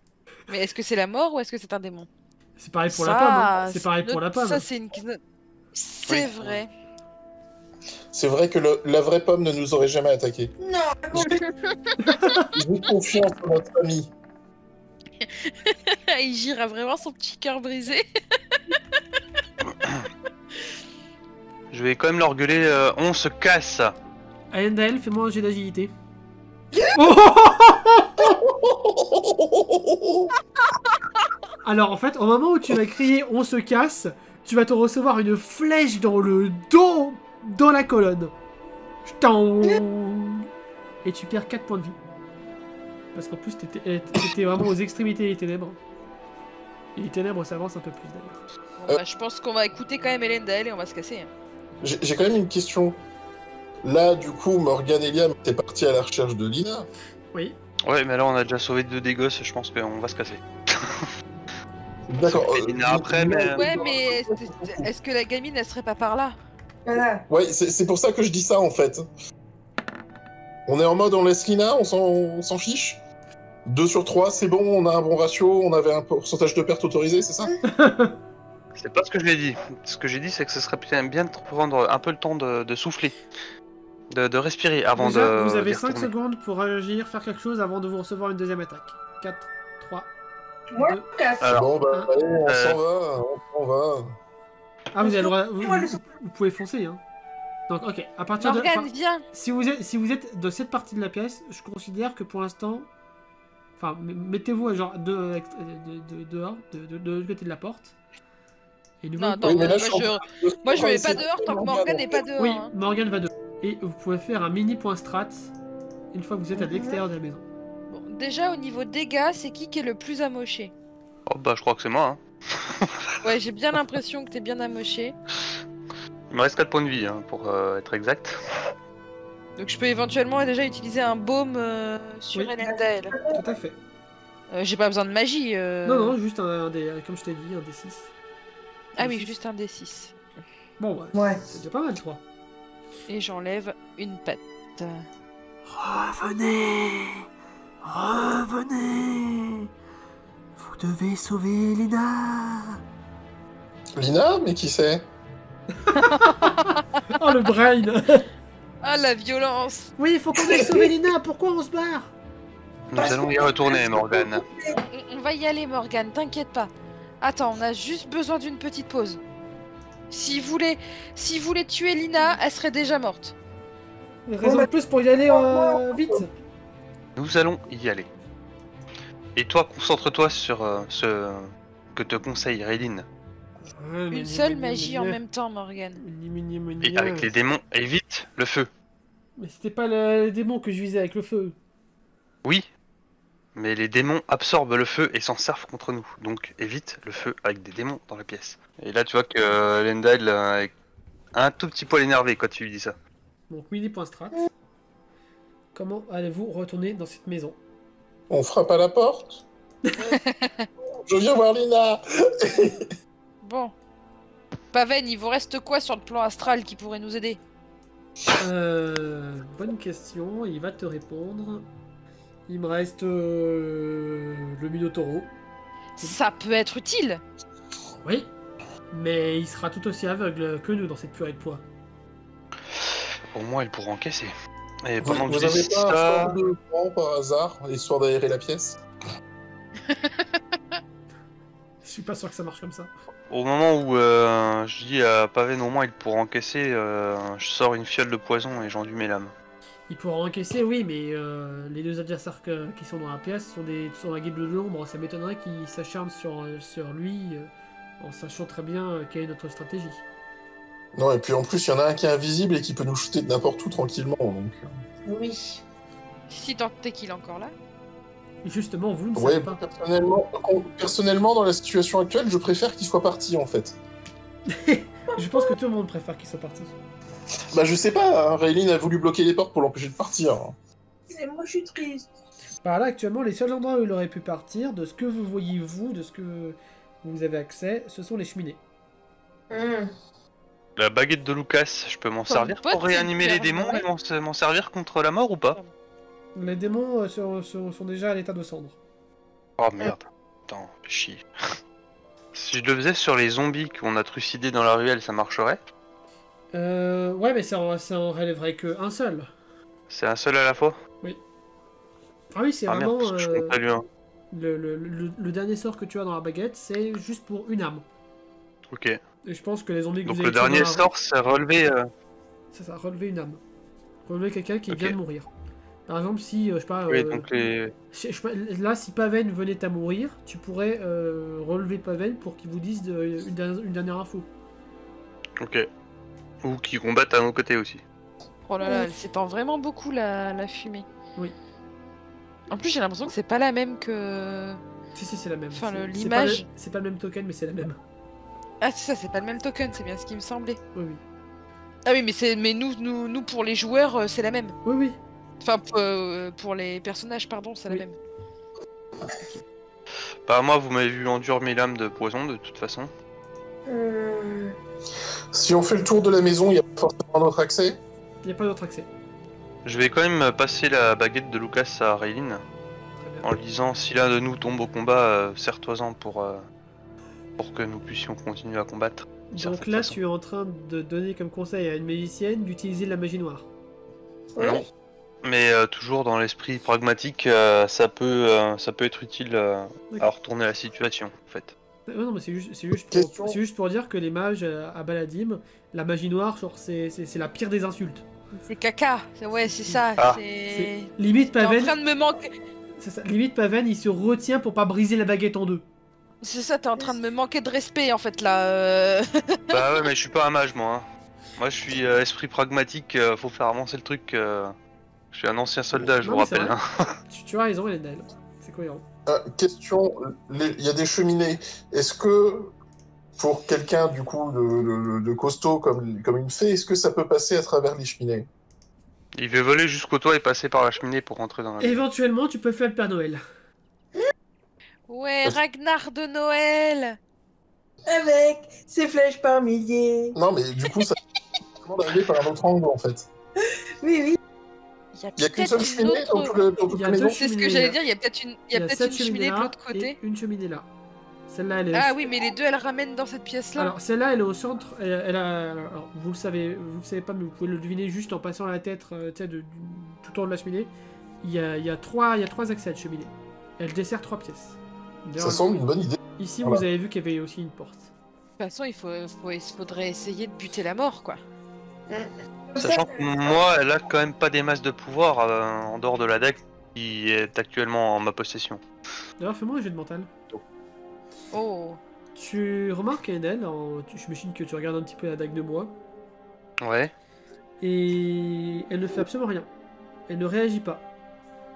Mais est-ce que c'est la mort ou est-ce que c'est un démon? C'est pareil pour Ça, la pomme. Hein. C'est pareil une pour la autre- pomme. Ça, c'est une... C'est Oui. vrai. C'est vrai que la vraie pomme ne nous aurait jamais attaqué. Non, J'ai confiance en notre ami. Il gira vraiment son petit cœur brisé. Je vais quand même leur gueuler, on se casse. Aendel, fais-moi un jet d'agilité. Alors en fait, au moment où tu vas crier on se casse, tu vas te recevoir une flèche dans le dos, dans la colonne. Ch'tang. Et tu perds 4 points de vie. Parce qu'en plus t'étais vraiment aux extrémités des ténèbres. Et les ténèbres s'avancent un peu plus d'ailleurs. Bon, bah, je pense qu'on va écouter quand même Elendil et on va se casser. J'ai quand même une question. Là, du coup, Morgan et Liam étaient partis à la recherche de Lina. Oui. Ouais, mais là on a déjà sauvé 2 des gosses, je pense qu'on va se casser. D'accord. Et Lina après, mais... Ouais, mais est-ce que la gamine, elle serait pas par là? voilà. Ouais, c'est pour ça que je dis ça en fait. On est en mode on laisse Lina, on s'en fiche. 2 sur 3, c'est bon, on a un bon ratio, on avait un pourcentage de perte autorisé, c'est ça? C'est pas ce que j'ai dit. Ce que j'ai dit, c'est que ce serait bien de prendre un peu le temps de souffler. De respirer avant de... Vous avez d'y 5 retourner. secondes pour agir, faire quelque chose avant de vous recevoir une deuxième attaque. 4, 3, Moi, 2... je me casse. Alors, Bon, bah, allez, on euh, s'en va, on s'en va. Ah, vous avez le droit... Moi, le- Vous pouvez foncer, hein. Donc, ok, à partir de... Morgane, enfin, viens. si vous êtes de cette partie de la pièce, je considère que pour l'instant... Enfin, mettez-vous genre dehors, de l'autre côté de la porte. Et nous... Non, attends, Oui, mais là, moi, je suis en moi, je vais essayer pas de dehors tant que Morgane, Morgane en n'est fait. pas dehors. Oui, hein. Morgane va dehors. Et vous pouvez faire un mini point strat une fois que vous êtes à l'extérieur de la maison. Bon, déjà, au niveau dégâts, c'est qui est le plus amoché? Oh bah je crois que c'est moi. Hein. Ouais, j'ai bien l'impression que t'es bien amoché. Il me reste 4 points de vie hein, pour être exact. Donc je peux éventuellement déjà utiliser un baume sur Oui. Elendel. Tout à fait. J'ai pas besoin de magie. Non, non, juste un des. Comme je t'ai dit, un des 6. Ah oui, juste un D6. Bon, bah, Ouais. c'est déjà pas mal, 3. Et j'enlève une patte. Revenez! Revenez! Vous devez sauver Lina! Lina, mais qui c'est? Oh, le brain! Ah, la violence! Oui, il faut qu'on aille sauver Lina, pourquoi on se barre? Nous allons y retourner, Morgane. On va y aller, Morgane, t'inquiète pas. Attends, on a juste besoin d'une petite pause. S'il voulait tuer Lina, elle serait déjà morte. Raison de plus pour y aller vite. Nous allons y aller. Et toi, concentre-toi sur ce que te conseille Raylene. Une seule magie en même temps, Morgane. Et avec les démons, évite le feu. Mais c'était pas les démons que je visais avec le feu. Oui, mais les démons absorbent le feu et s'en servent contre nous. Donc évite le feu avec des démons dans la pièce. Et là, tu vois que Lendal est un tout petit poil énervé quand tu lui dis ça. Donc, Willy.strat. Comment allez-vous retourner dans cette maison? On frappe à la porte? Je viens voir Lina! Bon. Paven, il vous reste quoi sur le plan astral qui pourrait nous aider? Bonne question, il va te répondre. Il me reste le Minotauro. Ça peut être utile. Oui, mais il sera tout aussi aveugle que nous dans cette purée de poids. Au moins, il pourra encaisser. Et Vous pendant que avez je dis pas un ça... fort de vent par hasard, histoire d'aérer la pièce? Je suis pas sûr que ça marche comme ça. Au moment où je dis à Paven, au moins, il pourra encaisser, je sors une fiole de poison et j'enduis mes lames. Il pourra encaisser, oui, mais les deux adversaires qui sont dans la pièce sont la guilde de l'ombre. Ça m'étonnerait qu'ils s'acharnent sur lui en sachant très bien quelle est notre stratégie. Non, et puis en plus, il y en a un qui est invisible et qui peut nous shooter de n'importe où tranquillement, donc... Oui. Si tant est qu'il est encore là. Et justement, vous ne Ouais, savez pas. personnellement, dans la situation actuelle, je préfère qu'il soit parti, en fait. Je pense que tout le monde préfère qu'il soit parti. Bah, je sais pas, hein, Raylene a voulu bloquer les portes pour l'empêcher de partir. Et moi, je suis triste. Par là, actuellement, les seuls endroits où il aurait pu partir, de ce que vous voyez vous, de ce que vous avez accès, ce sont les cheminées. La baguette de Lucas, je peux m'en Ton servir pote, pour réanimer c'est les démons hyper et m'en servir contre la mort ou pas? Les démons sont déjà à l'état de cendre. Oh merde. Attends, fais chier. Si je le faisais sur les zombies qu'on a trucidés dans la ruelle, ça marcherait? Ouais, mais ça en relèverait que un seul. C'est un seul à la fois? Ah oui, c'est Ah merde, vraiment... parce que je compte pas lui un. le dernier sort que tu as dans la baguette, c'est juste pour une âme. Ok. Et je pense que les zombies que Donc vous le avez tués dernier dans la- sort, c'est relever... C'est ça, relever une âme. Relever quelqu'un qui Ok. vient de mourir. Par exemple, si, je sais pas... Oui, donc les... je sais pas, là, si Paven venait à mourir, tu pourrais relever Paven pour qu'il vous dise une dernière info. Ok. Ou qui combattent à nos côtés aussi. Oh là là, elle s'étend vraiment beaucoup la fumée. Oui. En plus, j'ai l'impression que c'est pas la même que. Si, c'est la même. Enfin, C'est l'image- c'est pas le même token, mais c'est la même. Ah, c'est ça, c'est pas le même token, c'est bien ce qui me semblait. Oui, oui. Ah oui, mais nous pour les joueurs, c'est la même. Oui, oui. Enfin, pour les personnages, pardon, c'est la Oui. même. Bah moi, vous m'avez vu endurer mes lames de poison, de toute façon. Si on fait le tour de la maison, il y a forcément un autre accès. Il n'y a pas d'autre accès. Je vais quand même passer la baguette de Lucas à Raylene, Très bien. en lui disant, si l'un de nous tombe au combat, serre-toi-en pour que nous puissions continuer à combattre. d'une Donc certaine là, façon. tu es en train de donner comme conseil à une magicienne d'utiliser la magie noire. Non. Mais toujours dans l'esprit pragmatique, ça peut être utile à retourner la situation, en fait. Non, mais c'est Question. juste pour dire que les mages à Baladim, la magie noire, genre, c'est la pire des insultes. C'est caca, ouais, c'est ça. Ah. C'est. Limite T'es en Paven, train de me manquer. c'est ça. Limite Paven, il se retient pour pas briser la baguette en deux. C'est ça, t'es en train de me manquer de respect en fait là. Bah ouais, mais je suis pas un mage, moi. Hein. Moi, je suis esprit pragmatique, faut faire avancer le truc. Je suis un ancien soldat, je Non, vous mais c'est rappelle. vrai. Hein. Tu as raison, Elendel. C'est cohérent. Question, il y a des cheminées. Est-ce que, pour quelqu'un du coup de costaud comme une fée, est-ce que ça peut passer à travers les cheminées? Il veut voler jusqu'au toit et passer par la cheminée pour rentrer dans la maison. Éventuellement, tu peux faire le Père Noël. Ouais, Ragnar de Noël. Avec ses flèches par milliers. Non, mais du coup, ça demande d'arriver par un autre angle en fait. Oui, oui. Il y a qu'une seule peut-être cheminée dans autre- toute Il y a la maison. deux C'est ce que cheminées, j'allais là. dire, il y a peut-être une, Il y a peut-être 7 une cheminée de là l'autre côté. et une cheminée là. Celle-là, elle est... Ah oui, mais les deux, elles ramènent dans cette pièce-là. Alors, celle-là, elle est au centre. Elle a... Alors, vous le savez pas, mais vous pouvez le deviner juste en passant la tête tu sais, tout au long de la cheminée. Il y a trois accès à la cheminée. Elle dessert 3 pièces. Ça D'ailleurs, semble une bonne idée. ici, Voilà. vous avez vu qu'il y avait aussi une porte. De toute façon, il faudrait essayer de buter la mort, quoi. Sachant que moi, elle a quand même pas des masses de pouvoir en dehors de la dague qui est actuellement en ma possession. D'ailleurs, fais-moi un jeu de mental. Oh. Tu remarques Endel, je m'imagine que tu regardes un petit peu la dague de moi, Ouais. et elle ne fait absolument rien. Elle ne réagit pas.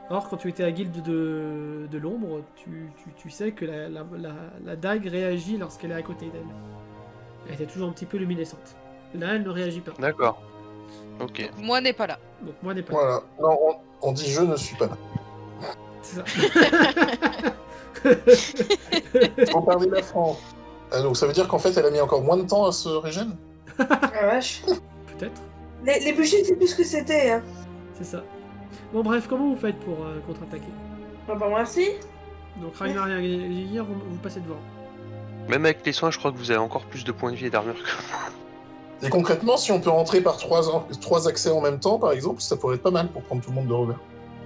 Or, quand tu étais à Guilde de l'ombre, tu sais que la dague réagit lorsqu'elle est à côté d'elle. Elle était toujours un petit peu luminescente. Là, elle ne réagit pas. D'accord. Ok. Moi n'est pas là. Donc moi, n'est pas. Voilà. Non, on dit je ne suis pas là. C'est ça. Faut parler la France. Donc ça veut dire qu'en fait, elle a mis encore moins de temps à se régénérer. Ah, vache. Peut-être. Les bûchers, c'est plus ce que c'était. Hein. C'est ça. Bon, bref, comment vous faites pour contre-attaquer? Bah, merci. Donc Ragnar et Agir, vous passez devant. Même avec les soins, je crois que vous avez encore plus de points de vie et d'armure que moi. Et concrètement, si on peut rentrer par trois accès en même temps, par exemple, ça pourrait être pas mal pour prendre tout le monde de revers.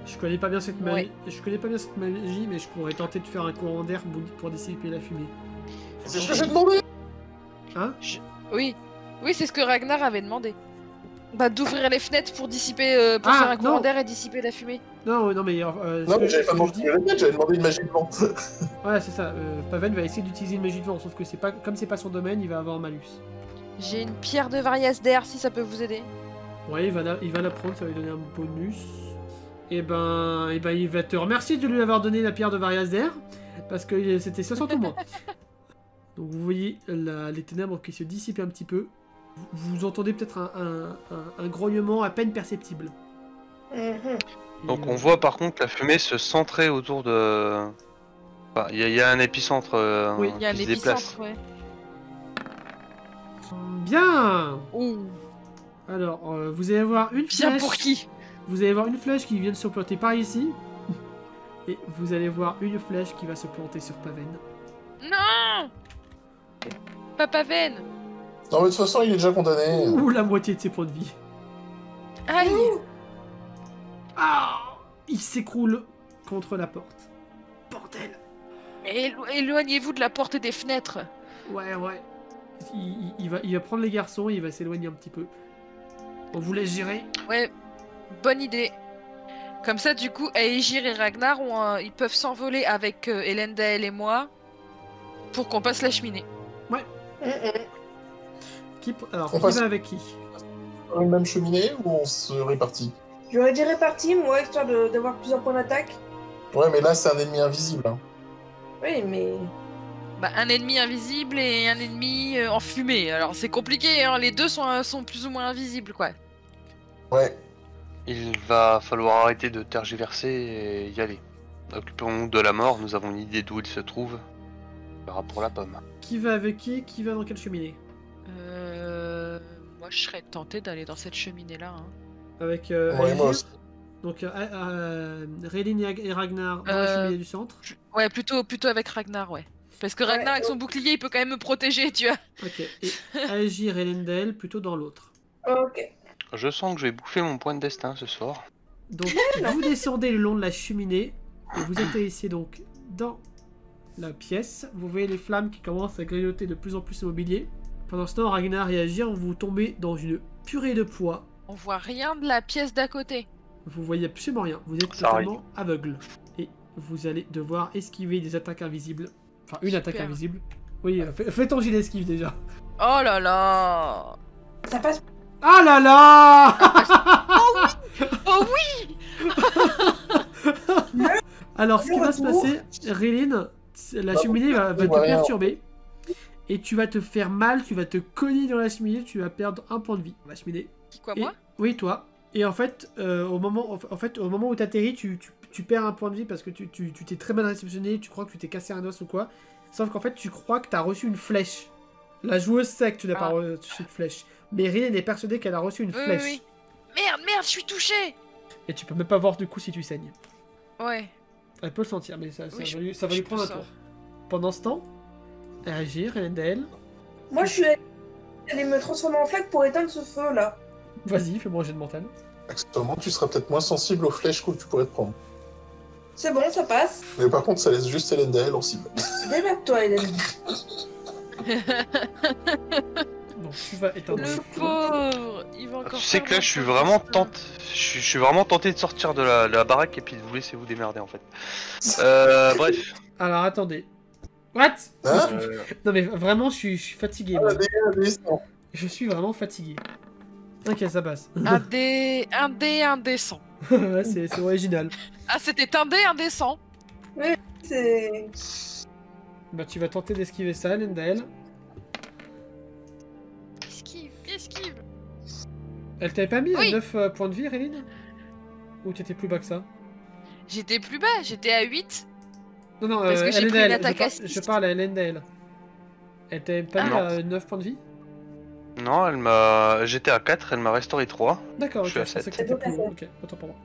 Je connais pas bien cette magie. Ouais. Je connais pas bien cette magie, mais je pourrais tenter de faire un courant d'air pour dissiper la fumée. C'est ce que j'ai demandé. Hein? Oui. Oui, c'est ce que Ragnar avait demandé. Bah, d'ouvrir les fenêtres pour dissiper, pour Ah, faire un courant non. d'air et dissiper la fumée. Non, non, mais. Non, mais j'avais pas demandé dis... une répète, j'avais demandé une magie de vente. Ouais, c'est ça. Paven va essayer d'utiliser une magie de vent, sauf que comme c'est pas son domaine, il va avoir un malus. J'ai une pierre de Varias d'air si ça peut vous aider. Ouais, il va la prendre, ça va lui donner un bonus. Et ben, il va te remercier de lui avoir donné la pierre de Varias d'air, parce que c'était 60 ou moins. Donc vous voyez les ténèbres qui se dissipent un petit peu. Vous entendez peut-être un grognement à peine perceptible. Mhm. Donc on voit par contre la fumée se centrer autour de... Enfin, il y a un épicentre Oui, Il y a un qui se déplace. épicentre, ouais. Bien. Ouh. Alors, vous allez voir une Bien flèche. pour qui? Vous allez voir une flèche qui vient de se planter par ici. Et vous allez voir une flèche qui va se planter sur Paven. Non. Papa Ven. Non, mais de toute façon, il est déjà condamné. Ouh, la moitié de ses points de vie. Aïe. Ah! Il s'écroule contre la porte. Bordel! Éloignez-vous de la porte et des fenêtres. Ouais. Il va prendre les garçons et il va s'éloigner un petit peu. On vous laisse gérer. Ouais, bonne idée. Comme ça, du coup, Aegir et Ragnar, ils peuvent s'envoler avec Elendil et moi pour qu'on passe la cheminée. Mhm. Alors, On qui passe. va avec qui? Dans une même cheminée ou on se répartit? J'aurais dit réparti, moi, histoire d'avoir plusieurs points d'attaque. Ouais, mais là, c'est un ennemi invisible. Hein. Oui, mais. Bah, un ennemi invisible et un ennemi en fumée. Alors, c'est compliqué, hein, les deux sont plus ou moins invisibles, quoi. Ouais. Il va falloir arrêter de tergiverser et y aller. Occupons-nous de la mort, nous avons une idée d'où il se trouve. On verra pour la pomme. Qui va avec qui? Qui va dans quelle cheminée? Moi, je serais tentée d'aller dans cette cheminée-là. Hein. Avec Ouais, Aegir. moi aussi. Donc, Raelin et Ragnar dans la cheminée du centre. Ouais, plutôt avec Ragnar, ouais. Parce que Ragnar, avec son bouclier, il peut quand même me protéger, tu vois. Ok. Et Aegir et Elendil plutôt dans l'autre. Ok. Je sens que je vais bouffer mon point de destin ce soir. Donc, vous descendez le long de la cheminée et vous atterrissez donc dans la pièce. Vous voyez les flammes qui commencent à grignoter de plus en plus le mobilier. Pendant ce temps, Ragnar et Aegir, vous tombez dans une purée de poids. On voit rien de la pièce d'à côté. Vous voyez absolument rien. Vous êtes Ça totalement aveugle. Et vous allez devoir esquiver des attaques invisibles. Enfin, une attaque Super. invisible. Oui, fais ton gilet esquive déjà. Oh là là. Ça passe. Ah là là. Oh oui. Alors, ce qui va se Retour. passer, Réline, la Bah, cheminée va te ouais, perturber. Et tu vas te faire mal, tu vas te cogner dans la cheminée, tu vas perdre un point de vie. La cheminée. Qui quoi, Et- moi? Oui, toi. Et en fait, au moment où t'atterris, tu perds un point de vie parce que tu t'es très mal réceptionné, tu crois que tu t'es cassé un os ou quoi. Sauf qu'en fait, tu crois que t'as reçu une flèche. La joueuse sait que tu n'as pas reçu de flèche. Mais Réline est persuadée qu'elle a reçu une Oui, flèche. oui, oui. Merde, je suis touché. Et tu peux même pas voir du coup si tu saignes. Ouais. Elle peut le sentir, mais ça Oui, va lui je prendre un peux tour. Pendant ce temps, réagir, Elendel. Moi, je suis allée me transformer en flaque pour éteindre ce feu là. Vas-y, fais-moi un jet de mental. Actuellement, tu seras peut-être moins sensible aux flèches que tu pourrais te prendre. C'est bon, ça passe. Mais par contre, ça laisse juste Elendel en cible. Démerde-toi, Hélène. Donc tu vas éteindre Le le feu. pauvre. Il va encore. Tu sais faire que là, un je suis peu vraiment de ça. tenté. Je suis vraiment tenté de sortir de la baraque et puis de vous laisser vous démerder en fait. Bref. Alors attendez. What? Hein Non mais vraiment, je suis fatigué. moi. Descends. Je suis vraiment fatigué. Ok, ça passe. Un dé indécent. Ouais, c'est original. Ah, c'était un dé indécent. C'est. Bah tu vas tenter d'esquiver ça, Elendel. Esquive. Elle t'avait pas mis Oui. 9 points de vie, Réline? Ou t'étais plus bas que ça? J'étais plus bas, j'étais à 8. Non, non, Parce que j'ai pris Elendel, une attaque à je 6. parle à Elendel. Elle t'avait pas Ah. mis 9 points de vie? Non, j'étais à 4, elle m'a restauré 3. D'accord, ok, Je suis à pensais 7. que t'étais plus haut. Ok, autant pour moi.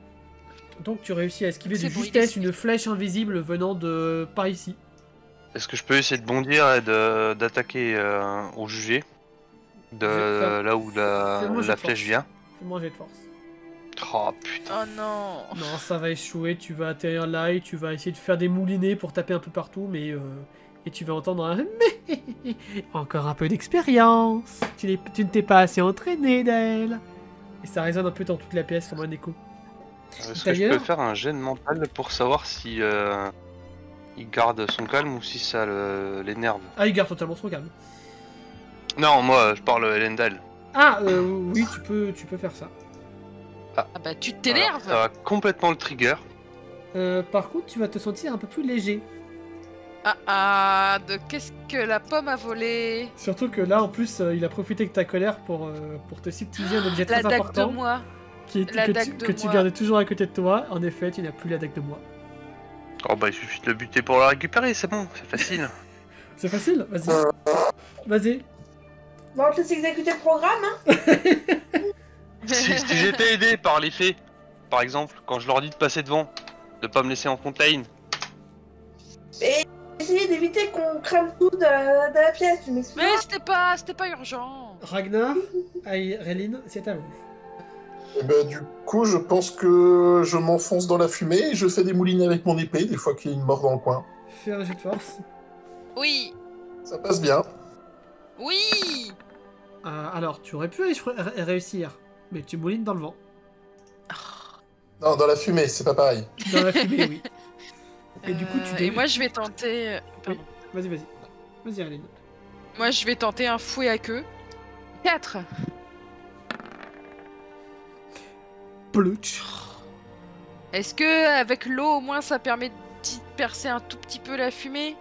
Donc tu réussis à esquiver de C'est bon, il justesse esquive. une flèche invisible venant de par ici. Est-ce que je peux essayer de bondir et d'attaquer au jugé Fais- là où fais-moi jet la de flèche force. vient? Fais-moi un jet de force. Oh putain. Oh non. Non, ça va échouer, tu vas atterrir là et tu vas essayer de faire des moulinets pour taper un peu partout, mais et tu vas entendre un encore un peu d'expérience. Tu ne t'es pas assez entraîné d'elle. Et ça résonne un peu dans toute la pièce comme un écho. Est-ce que je D'ailleurs- peux faire un jet de mental pour savoir si il garde son calme ou si ça l'énerve? Ah, il garde totalement son calme. Non, moi je parle Elendal. Ah, oui, tu peux faire ça. Ah bah tu t'énerves. Ça va complètement le trigger. Par contre, tu vas te sentir un peu plus léger. De qu'est-ce que la pomme a volé? Surtout que là, en plus, il a profité de ta colère pour te subtiliser un objet La très dague de important moi. que dague de tu moi. gardais toujours à côté de toi. En effet, tu n'as plus la dague de moi. Oh bah il suffit de le buter pour la récupérer, c'est bon, c'est facile. C'est facile, vas-y. Vas-y. Bon, on te laisse exécuter le programme, hein. Si j'étais aidé par les fées, par exemple, quand je leur dis de passer devant, de pas me laisser en fontaine. Essayez d'éviter qu'on crame tout de la pièce, tu m'excuses. Mais c'était pas urgent. Ragnar, Réline, c'est à vous. Et bah, du coup, je pense que je m'enfonce dans la fumée et je fais des moulinets avec mon épée des fois qu'il y a une mort dans le coin. Fais un jet de force. Oui. Ça passe bien. Oui. Alors, tu aurais pu réussir, mais tu moulines dans le vent. Non, dans la fumée, c'est pas pareil. Dans la fumée, oui. Et du coup, tu Et moi je vais tenter. Pardon. Vas-y. Vas-y, Réline. Moi je vais tenter un fouet à queue. 4. Plutch. Est-ce que avec l'eau au moins ça permet de percer un tout petit peu la fumée?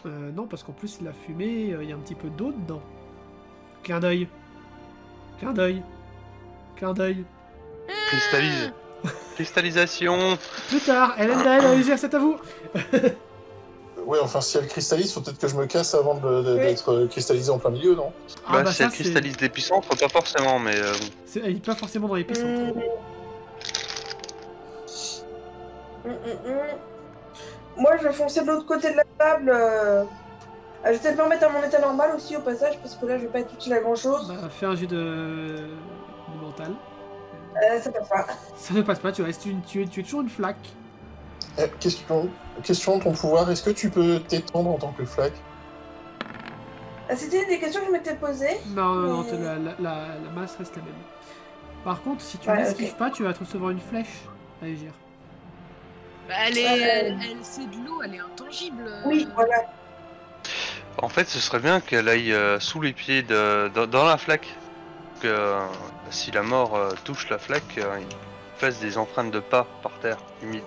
Non, parce qu'en plus, la fumée, il y a un petit peu d'eau dedans. Clin d'œil. Clin d'œil. Clin d'œil. Cristallise. Cristallisation. Plus tard, Elendel, c'est à vous. Ouais, enfin, si elle cristallise, faut peut-être que je me casse avant d'être cristallisé en plein milieu, non? Ah, Si elle cristallise l'épicentre, pas forcément, mais Elle est pas forcément dans l'épicentre. Moi, je vais foncer de l'autre côté de la table. Je vais peut-être me remettre à mon état normal aussi au passage, parce que là, je vais pas être utile à grand chose. Bah, fais un jet de mental. Ça passe pas. Ça ne passe pas, tu es toujours une flaque. Question de ton pouvoir, est-ce que tu peux t'étendre en tant que flaque? C'était des questions que je m'étais posées. Non, Mais- la masse reste la même. Par contre, si tu Ouais, n'esquives ok. pas, tu vas te recevoir une flèche à agir. C'est de l'eau, elle est intangible. Oui, voilà. en fait ce serait bien qu'elle aille sous les pieds dans la flaque. Que si la mort touche la flaque, il fasse des empreintes de pas par terre, humides.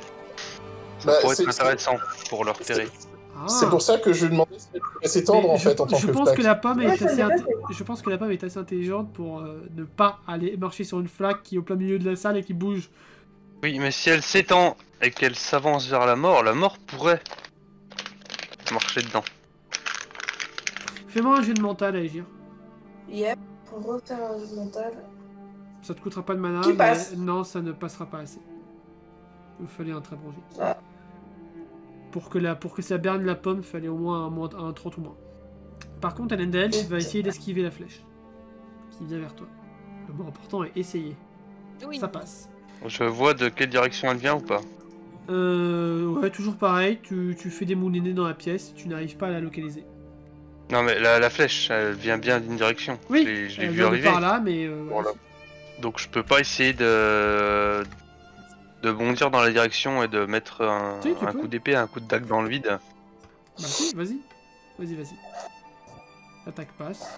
Ça pourrait être intéressant pour le repérer. C'est pour ça que je lui demandais si elle pouvait s'étendre Mais en fait en tant je que pense flaque. que la pomme Ouais, est ça assez me dépasse. je pense que la pomme est assez intelligente pour ne pas aller marcher sur une flaque qui est au plein milieu de la salle et qui bouge. Oui, mais si elle s'étend et qu'elle s'avance vers la mort pourrait marcher dedans. Fais-moi un jet de mental, Agir. Yep, pour refaire un jeu mental. Ça te coûtera pas de mana, Qui mais passe. non, ça ne passera pas assez. Il fallait un très bon jet. Ah. Pour que ça berne la pomme, il fallait au moins un 30 ou moins. Par contre, Elendel, tu vas essayer d'esquiver la flèche qui vient vers toi. Le mot important est essayer. Oui. Ça passe. Je vois de quelle direction elle vient ou pas. Ouais, toujours pareil, tu fais des moulinets dans la pièce, tu n'arrives pas à la localiser. Non mais la flèche, elle vient bien d'une direction. Oui, je l'ai elle vu vient de arriver. par là, mais... Voilà. Donc je peux pas essayer de bondir dans la direction et de mettre Si, tu un peux. coup d'épée, un coup de dague dans le vide. Bah si, vas-y. Vas-y. L'attaque passe,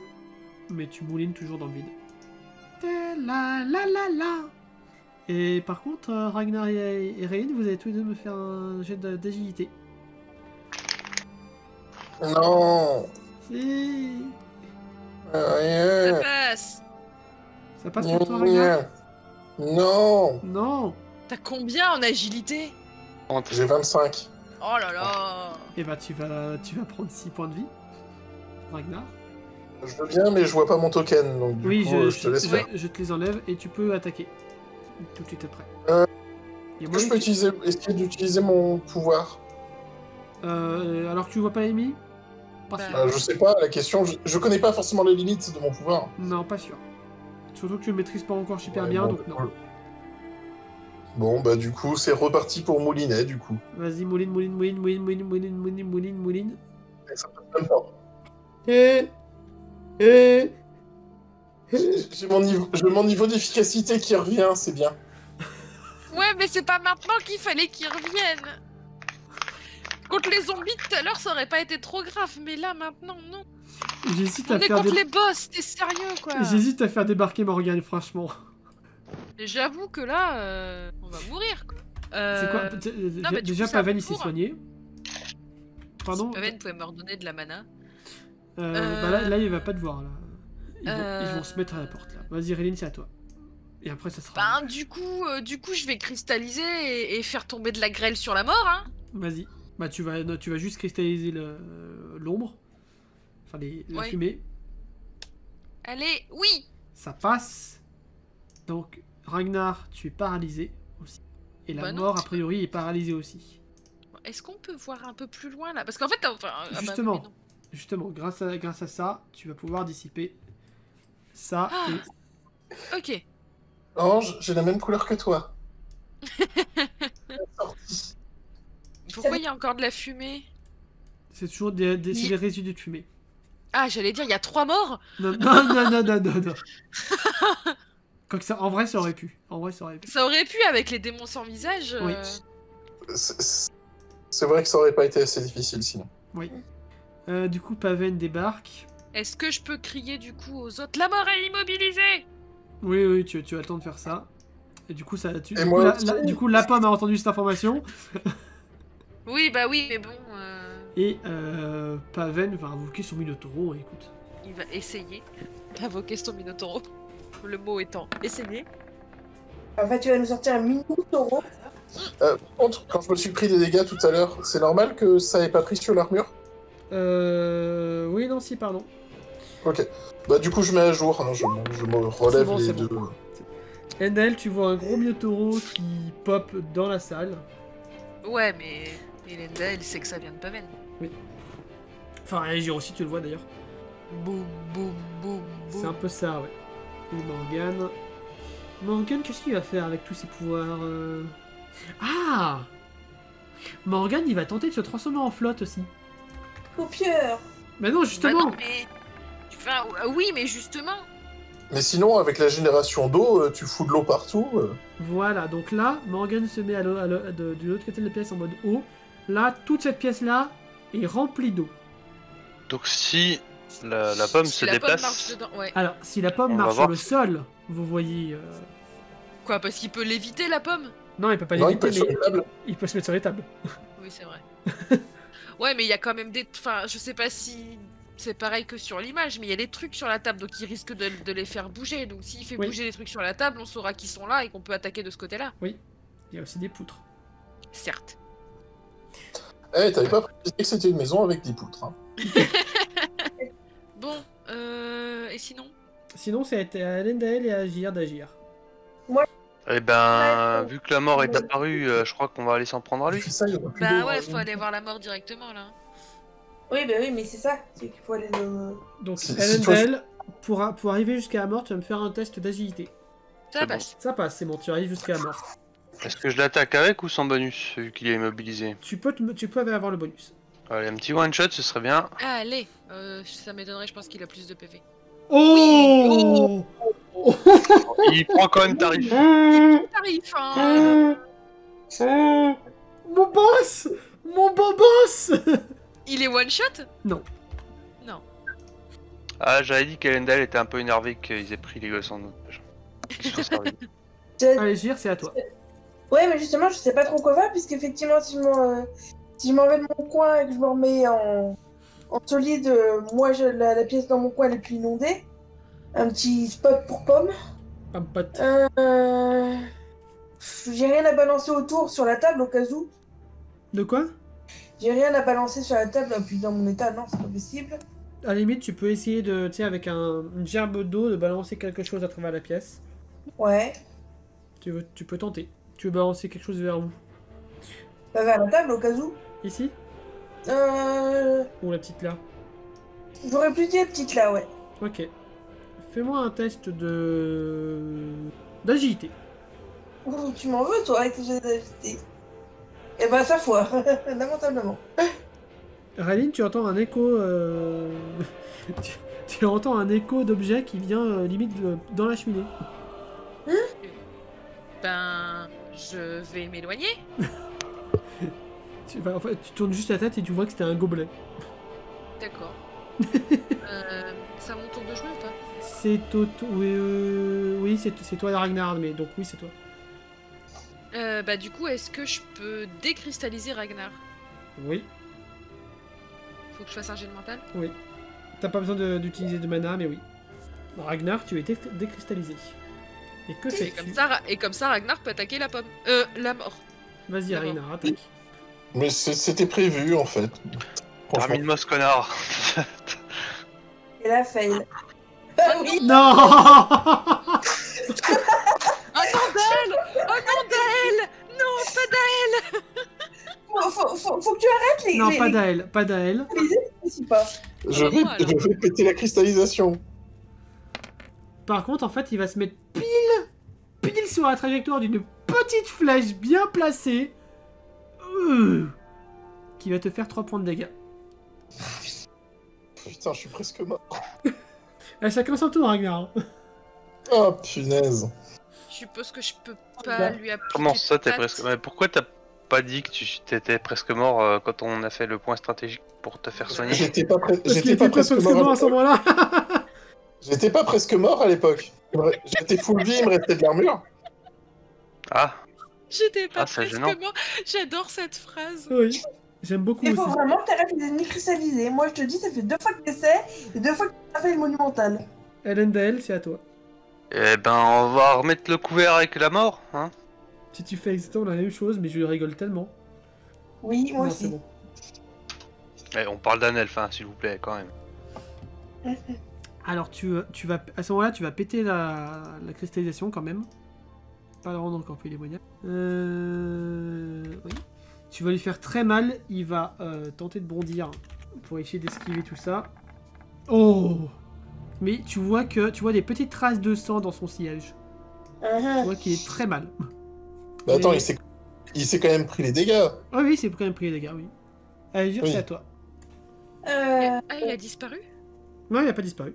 mais tu moulines toujours dans le vide. La. Et par contre, Ragnar et Rain, vous allez tous les deux me faire un jet d'agilité. Non. Si. Ça Rien. passe. Ça passe pour toi, Ragnar? Non. Non. T'as combien en agilité? J'ai 25. Oh là là. Et bah tu vas prendre 6 points de vie. Ragnar. Je veux bien, mais je vois pas mon token, donc du Oui, coup, je te laisse faire. je te les enlève et tu peux attaquer. Tout de suite après. Et Est-ce moi, que je peux essayer d'utiliser mon pouvoir? alors que tu vois pas l'ennemi? Pas Bah, sûr. Je sais pas, la question, je connais pas forcément les limites de mon pouvoir. Non, pas sûr. Surtout que tu le maîtrises pas encore super Ouais, bien, bon, donc non. cool. Bon, bah du coup, c'est reparti pour Moulinet, du coup. Vas-y, mouline. Et ça passe même pas. Et... J'ai mon niveau d'efficacité qui revient, c'est bien. Ouais, mais c'est pas maintenant qu'il fallait qu'ils reviennent. Contre les zombies tout à l'heure, ça aurait pas été trop grave, mais là maintenant, non. J'hésite On à est faire contre les boss, t'es sérieux quoi. J'hésite à faire débarquer Morgane, franchement. Et j'avoue que là, on va mourir quoi. C'est quoi mais du Déjà, coup, c'est à Paven, mon il s'est tour. soigné. Pardon Paven pouvait me redonner de la mana. Bah là, il va pas te voir, là. Ils vont se mettre à la porte, là. Vas-y, Réline, c'est à toi. Et après, ça sera... Ben, du coup, je vais cristalliser et faire tomber de la grêle sur la mort, hein. Vas-y. Bah, tu vas juste cristalliser l'ombre. Enfin, la Ouais. fumée. Allez, oui. Ça passe. Donc, Ragnar, tu es paralysé aussi. Et la Bah non, mort, a c'est priori, est paralysée aussi. Est-ce qu'on peut voir un peu plus loin là? Parce qu'en fait, enfin, ah bah, Justement. mais non. Justement, grâce à ça, tu vas pouvoir dissiper ça. Ah. Et... Ok. Ange, j'ai la même couleur que toi. Pourquoi il y a encore de la fumée? C'est toujours c'est des résidus de fumée. Ah, j'allais dire, il y a 3 morts. Non. Quoique ça, en vrai, ça aurait pu. Ça aurait pu avec les démons sans visage. Oui. C'est vrai que ça aurait pas été assez difficile sinon. Oui. Du coup, Paven débarque. Est-ce que je peux crier du coup aux autres? La mort est immobilisée! Oui, tu as le temps de faire ça. Et du coup, du coup, la pomme a entendu cette information. Oui, bah oui, mais bon. Et Paven va invoquer son Minotauro. Écoute. Il va essayer d'invoquer son Minotauro. Le mot étant essayer. En fait, tu vas nous sortir un Minotauro. Par contre, quand je me suis pris des dégâts tout à l'heure, c'est normal que ça ait pas pris sur l'armure? Oui, non, si, pardon. Ok. Bah du coup, je mets à jour, hein, je me relève C'est bon, les c'est deux. bon. Endel, tu vois un gros Minotauro qui pop dans la salle. Ouais, mais Elenda, elle sait que ça vient de Paven. Enfin, Aegir aussi, tu le vois d'ailleurs. Boum, boum, boum, C'est un peu ça, ouais. Et Morgane, qu'est-ce qu'il va faire avec tous ses pouvoirs Ah Morgane, il va tenter de se transformer en flotte aussi. Copieur. Mais non, justement. Bah non, mais... Enfin, oui, mais justement. Mais sinon, avec la génération d'eau, tu fous de l'eau partout. Voilà, donc là, Morgane se met de l'autre côté de la pièce en mode eau. Là, toute cette pièce-là est remplie d'eau. Donc si la pomme Si se la pomme marche déplace, dedans, ouais. Alors, si la pomme On va marche sur voir. le sol, vous voyez... Quoi, parce qu'il peut l'éviter la pomme? Non, il peut pas Non, il l'éviter, peut être sur mais les tables. il peut se mettre sur les tables. Oui, c'est vrai. Ouais, mais il y a quand même des... Enfin, je sais pas si c'est pareil que sur l'image, mais il y a des trucs sur la table, donc il risque de les faire bouger. Donc s'il fait Oui. bouger les trucs sur la table, on saura qu'ils sont là et qu'on peut attaquer de ce côté-là. Il y a aussi des poutres. Certes. Eh, t'avais pas précisé que c'était une maison avec des poutres. Hein. Bon, et sinon? Sinon, c'est à Elendil et à Agir d'agir. Eh ben, Ouais, vu que la mort est apparue, je crois qu'on va aller s'en prendre à lui. C'est ça, il y aura plus Bah d'eau, ouais, hein. faut aller voir la mort directement, là. Oui, bah oui, mais c'est ça. C'est qu'il faut aller le... Donc, Si toi, Elendil, pour arriver jusqu'à la mort, tu vas me faire un test d'agilité. Ça C'est passe. Ça passe, c'est bon, tu arrives jusqu'à la mort. Est-ce que je l'attaque avec ou sans bonus, vu qu'il est immobilisé? Tu peux avoir le bonus. Allez, un petit one-shot, ce serait bien. Allez, ça m'étonnerait, je pense qu'il a plus de PV. Oh, Il prend quand même tarif. Tarif, hein. Mon boss, mon beau boss. Il est one shot? Non. Non. Ah, j'avais dit qu'Elendil était un peu énervé qu'ils aient pris les gosses en otage. Ils se sont servis. Allez, Gir, c'est à toi. Ouais, mais justement, je sais pas trop quoi faire, puisqu'effectivement, si je m'en vais de mon coin et que je me remets en solide, moi, la pièce dans mon coin, elle est plus inondée. Un petit spot pour pomme. Un pote. J'ai rien à balancer autour sur la table au cas où. De quoi? J'ai rien à balancer sur la table, puis dans mon état, non, c'est pas possible. À la limite, tu peux essayer de, tu sais, avec une gerbe d'eau, de balancer quelque chose à travers la pièce. Ouais. Tu peux tenter. Tu veux balancer quelque chose vers où? Bah, vers la table au cas où. Ici? Ou la petite là? J'aurais plus dit la petite là, ouais. Ok. Fais-moi un test d'agilité. Ouh, tu m'en veux, toi, avec tes jets d'agilité. Eh ben, ça foire, lamentablement. Raline, tu entends un écho. tu entends un écho d'objet qui vient limite dans la cheminée. Ben, je vais m'éloigner. En fait, tu tournes juste la tête et tu vois que c'était un gobelet. D'accord. C'est à mon tour de jouer ou pas? C'est oui, c'est toi Ragnar, mais donc oui, c'est toi. Bah du coup, est-ce que je peux décristalliser Ragnar? Oui, Faut que je fasse un jet de mental? oui. T'as pas besoin d'utiliser de mana, mais oui. Ragnar, tu es décristallisé. Et que Et fais-tu? comme ça, Ragnar peut attaquer la pomme. La mort. Vas-y, d'abord. Ragnar, attaque. Mais c'était prévu, en fait. Franchement. Termine moi ce connard. Et la fail. Oui. Non. Oh non d'elle! Oh non d'elle! Non, pas d'elle! Faut que tu arrêtes les... Non, les- pas les- d'Ael, pas d'Ael. aussi pas. Je moi, alors. vais péter la cristallisation. Par contre, en fait, il va se mettre pile sur la trajectoire d'une petite flèche bien placée. Qui va te faire 3 points de dégâts. Putain, je suis presque mort. Chacun son tour, Ragnar. Oh, punaise. Je suppose que je peux pas lui appliquer. Comment ça, t'es patte. presque... Mais pourquoi t'as pas dit que tu t'étais presque mort quand on a fait le point stratégique pour te faire soigner? J'étais pas, Parce qu'il j'étais était pas presque presque mort mort. à ce moment-là. J'étais pas presque mort à l'époque. J'étais full vie, il me restait de l'armure. Ah, J'étais pas Ah, c'est presque gênant. mort. J'adore cette phrase. Oui, j'aime beaucoup Il faut aussi. vraiment que t'arrêtes les ennemis cristallisés. Moi, je te dis, ça fait 2 fois que t'essaies et 2 fois que t'as fait le monumental. Elendil, c'est à toi. eh ben on va remettre le couvert avec la mort, hein. Si tu fais exactement la même chose, mais je rigole tellement. Oui, moi Non, c'est aussi. bon. Eh, on parle d'un elfe, hein, s'il vous plaît, quand même. Alors, tu vas, à ce moment-là, tu vas péter la cristallisation quand même. Pas le rendre encore plus démoniaque. Oui. Tu vas lui faire très mal. Il va tenter de bondir pour essayer d'esquiver tout ça. Oh! Mais tu vois des petites traces de sang dans son sillage. Tu vois qu'il est très mal. Mais attends, Mais- il s'est quand même pris les dégâts. Ah oui, c'est quand même pris les dégâts, oui. Allez, Gir, Oui. c'est à toi. Ah, il a disparu? Non, il n'a pas disparu.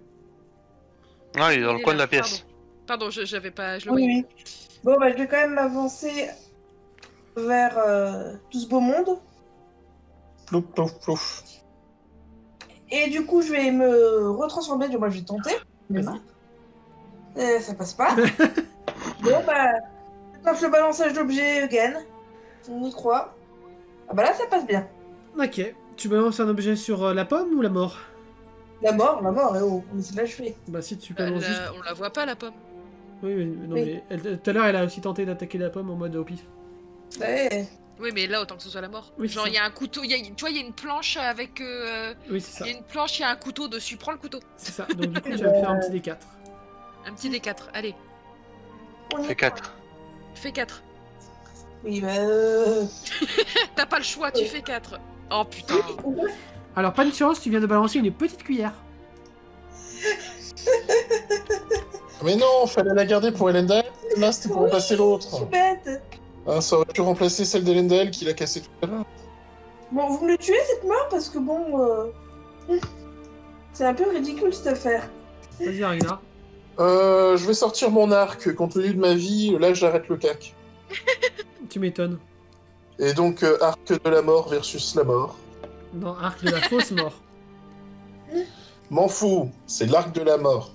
Ah, il est dans Il le est coin de là, la pièce. Pardon, j'avais pas. Je le Oui, voyais. oui. Bon, bah, je vais quand même m'avancer vers tout ce beau monde. Plouf, plouf, plouf. Et du coup, je vais me retransformer. Moi, je vais tenter. Vas-y. Ça passe pas. Bon, bah, Quand le balançage d'objets again. On y croit. Ah bah là, ça passe bien. Ok. Tu balances un objet sur la pomme ou la mort? La mort, eh oh, mais c'est l'achevé. Bah si tu Bah, balances juste... on la voit pas, la pomme. Oui, non, Oui. mais tout à l'heure, elle a aussi tenté d'attaquer la pomme en mode au pif. Ouais. Oui, mais là, autant que ce soit la mort. Oui, Genre, c'est il y a un couteau, tu vois, il y a une planche avec... Oui, c'est ça. Il y a une planche, il y a un couteau dessus. Prends le couteau. C'est ça. Donc du coup, tu vas me faire un petit D4. Un petit D4. Allez, On y Fait croit. 4. fais 4. Oui, bah. T'as pas le choix, tu fais 4. Oh putain. Alors, pas de chance, tu viens de balancer une petite cuillère. Mais non, fallait la garder pour Elendel. Là, c'était pour remplacer Je suis l'autre. bête. Ah, ça aurait pu remplacer celle d'Elendel qui l'a cassée tout à l'heure. Bon, vous me le tuez cette mort parce que bon. C'est un peu ridicule cette affaire. Vas-y, Ragnar. Je vais sortir mon arc. Compte tenu de ma vie, là, j'arrête le cac. Tu m'étonnes. Et donc, arc de la mort versus la mort. Non, arc de la fausse mort. M'en fous, c'est l'arc de la mort.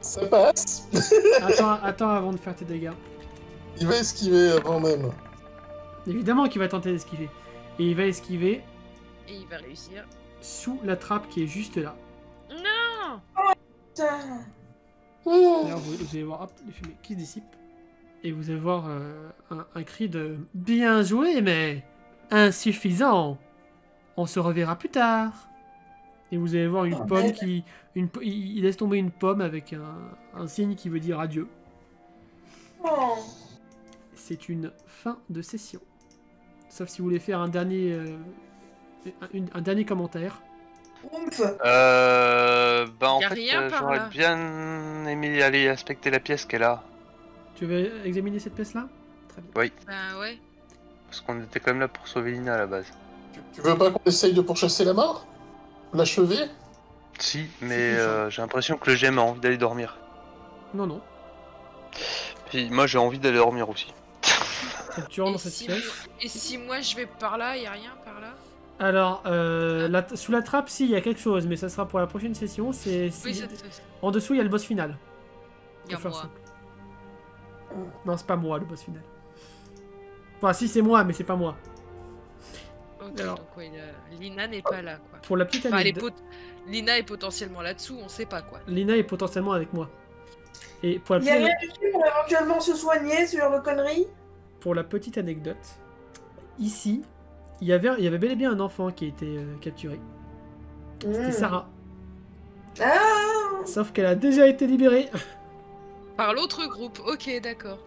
Ça passe. Attends avant de faire tes dégâts. Il va esquiver avant même. Évidemment qu'il va tenter d'esquiver. Et il va esquiver Et il va réussir. sous la trappe qui est juste là. Non. Putain. D'ailleurs, vous allez voir, hop, les fumées qui se dissipent. Et vous allez voir un cri de « Bien joué, mais insuffisant. On se reverra plus tard. » Et vous allez voir une pomme qui... il laisse tomber une pomme avec un signe qui veut dire adieu. Oh. C'est une fin de session. Sauf si vous voulez faire un dernier, un dernier commentaire. Oomph. Bah en Y a fait, rien par là. j'aurais bien aimé aller inspecter la pièce qu'elle a. Tu veux examiner cette pièce-là? Très bien. Oui, Bah ouais. parce qu'on était quand même là pour sauver Lina à la base. Tu veux pas qu'on essaye de pourchasser la mort? L'achever? Si, C'est mais tout ça. j'ai l'impression que le GM a envie d'aller dormir. Non. Puis moi j'ai envie d'aller dormir aussi. Donc tu rentres dans Et cette si, pièce. et si moi je vais par là, y a rien par là? Alors, sous la trappe, si, il y a quelque chose, mais ça sera pour la prochaine session. Oui, c'est En dessous, il y a le boss final. y a Pour faire moi. simple. Non, c'est pas moi, le boss final. Enfin, si, c'est moi, mais c'est pas moi. Ok, Alors. donc ouais, Lina n'est pas là, quoi. Pour la petite Enfin, anecdote, Lina est potentiellement là-dessous, on sait pas, quoi. Lina est potentiellement avec moi. Et pour la Il y a petite, rien du tout pour éventuellement se soigner sur le connerie. pour la petite anecdote, ici, il y avait bel et bien un enfant qui a été capturé. C'était Sarah. Ah. Sauf qu'elle a déjà été libérée. Par l'autre groupe, ok, d'accord.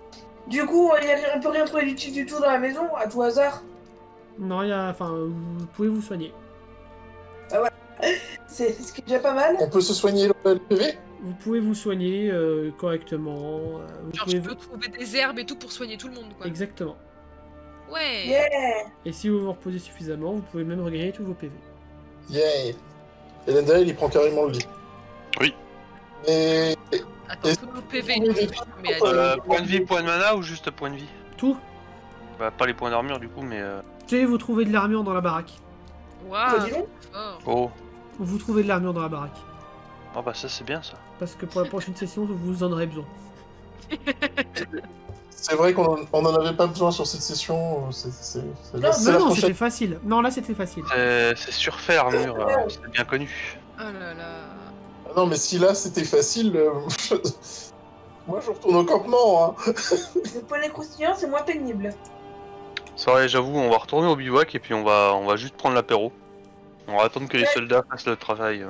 Du coup, on peut rien trouver d'utile du tout dans la maison, à tout hasard. Non, enfin, vous pouvez vous soigner. C'est ce qui est déjà pas mal. On peut se soigner le PV? Vous pouvez vous soigner correctement. Vous Genre, pouvez je peux trouver des herbes et tout pour soigner tout le monde, quoi. Exactement. Ouais. Yeah. Et si vous vous reposez suffisamment, vous pouvez même regagner tous vos PV. Yeah. Elendel, il prend carrément le lit. Oui. Et Attends, Et- tous nos PV, Et- nous, mais Point de vie, point de mana ou juste point de vie? Tout. Bah pas les points d'armure du coup, mais Et vous trouvez de l'armure dans la baraque. Waouh, Bah, dis donc. fort. oh. Vous trouvez de l'armure dans la baraque. Ah bah ça c'est bien ça. Parce que pour la prochaine session, vous en aurez besoin. c'est vrai qu'on en avait pas besoin sur cette session. C'est Non, la non, prochaine. c'était facile. Non, là, c'était facile. C'est surfait l'armure, c'est bien connu. Oh là là. Ah non, mais si là c'était facile, moi je retourne au campement. Hein. Le poney croustillant, c'est moins pénible. C'est vrai, j'avoue, on va retourner au bivouac et puis on va juste prendre l'apéro. On va attendre que les soldats fassent le travail.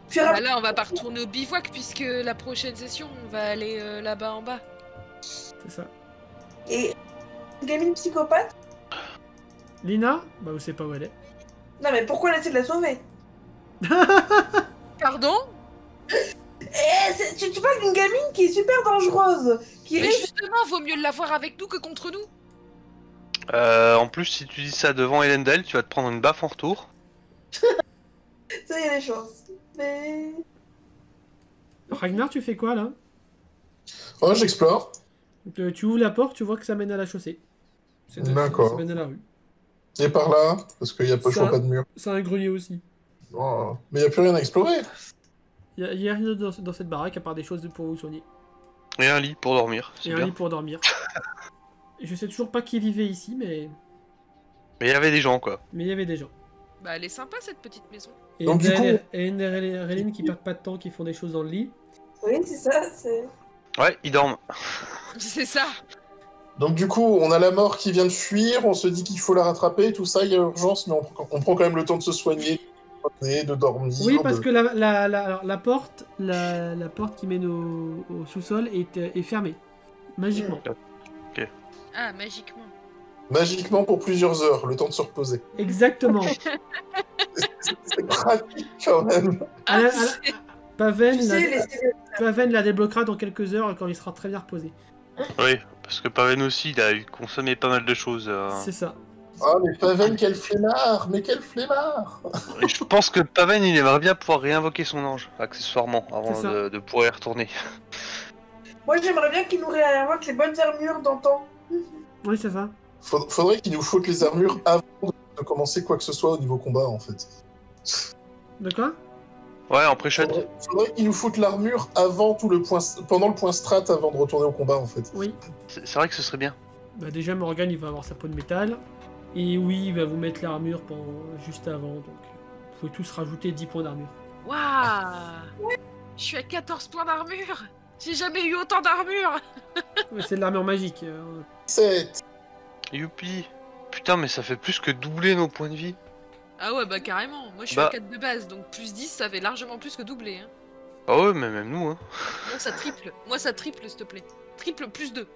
Puis Bah là, on va pas retourner au bivouac puisque la prochaine session, on va aller là-bas en bas. C'est ça. et une gamine psychopathe. Lina, bah vous savez pas où elle est. Non mais pourquoi on essaie de la sauver? Pardon? Tu parles d'une gamine qui est super dangereuse, qui Mais risque. justement, vaut mieux l'avoir avec nous que contre nous. En plus, si tu dis ça devant Elendel, tu vas te prendre une baffe en retour. Ça y a des chances. Mais. Ragnar, tu fais quoi là? Oh, j'explore. Tu ouvres la porte, tu vois que ça mène à la chaussée. D'accord. Ça mène à la rue. Et par là, parce qu'il y a pas, je Ça- vois pas de mur. C'est un grenier aussi. Oh, mais il y a plus rien à explorer. Il y a rien d'autre dans cette baraque à part des choses pour vous soigner. Et un lit pour dormir, c'est Et un bien. lit pour dormir. Et je sais toujours pas qui vivait ici, mais Mais il y avait des gens, quoi. il y avait des gens. Bah, elle est sympa cette petite maison. Et Donc, du Ender coup- et Ender qui perdent pas de temps, qui font des choses dans le lit. Oui, c'est ça, c'est... Ouais, ils dorment. C'est ça. Donc du coup, on a la mort qui vient de fuir, on se dit qu'il faut la rattraper, tout ça, il y a urgence, mais on prend quand même le temps de se soigner, de dormir. Oui, parce que la porte qui mène au sous-sol est fermée. Magiquement. Ah, magiquement. Magiquement pour plusieurs heures, le temps de se reposer. Exactement. C'est pratique quand même. À la- à la- c'est- Paven, Tu sais, la, Paven la débloquera dans quelques heures quand il sera très bien reposé. Oui, parce que Paven aussi, il a consommé pas mal de choses. C'est ça. Ah mais Paven, quel flemmard. Mais quel flemmard. Et je pense que Paven, il aimerait bien pouvoir réinvoquer son ange, accessoirement, avant C'est ça. de pouvoir y retourner. Moi, j'aimerais bien qu'il nous réinvoque les bonnes armures d'antan. Oui, c'est ça. Faudrait qu'il nous foute les armures avant de commencer quoi que ce soit au niveau combat, en fait. De quoi? Ouais, en pré-shot. Faudrait qu'il nous foute l'armure avant pendant le point strat, avant de retourner au combat, en fait. Oui. C'est vrai que ce serait bien. Bah déjà, Morgan, il va avoir sa peau de métal. Et oui, il va vous mettre l'armure juste avant. Donc, vous pouvez tous rajouter 10 points d'armure. Waouh. Je suis à 14 points d'armure. J'ai jamais eu autant d'armure. Ouais, c'est de l'armure magique. 7. Youpi. Putain, mais ça fait plus que doubler nos points de vie. Ah ouais, bah carrément. Moi, je suis Bah. à 4 de base, donc plus 10, ça fait largement plus que doubler. Hein. Ah ouais, mais même nous, hein. Moi, ça triple. Moi, ça triple, s'il te plaît. Triple plus 2.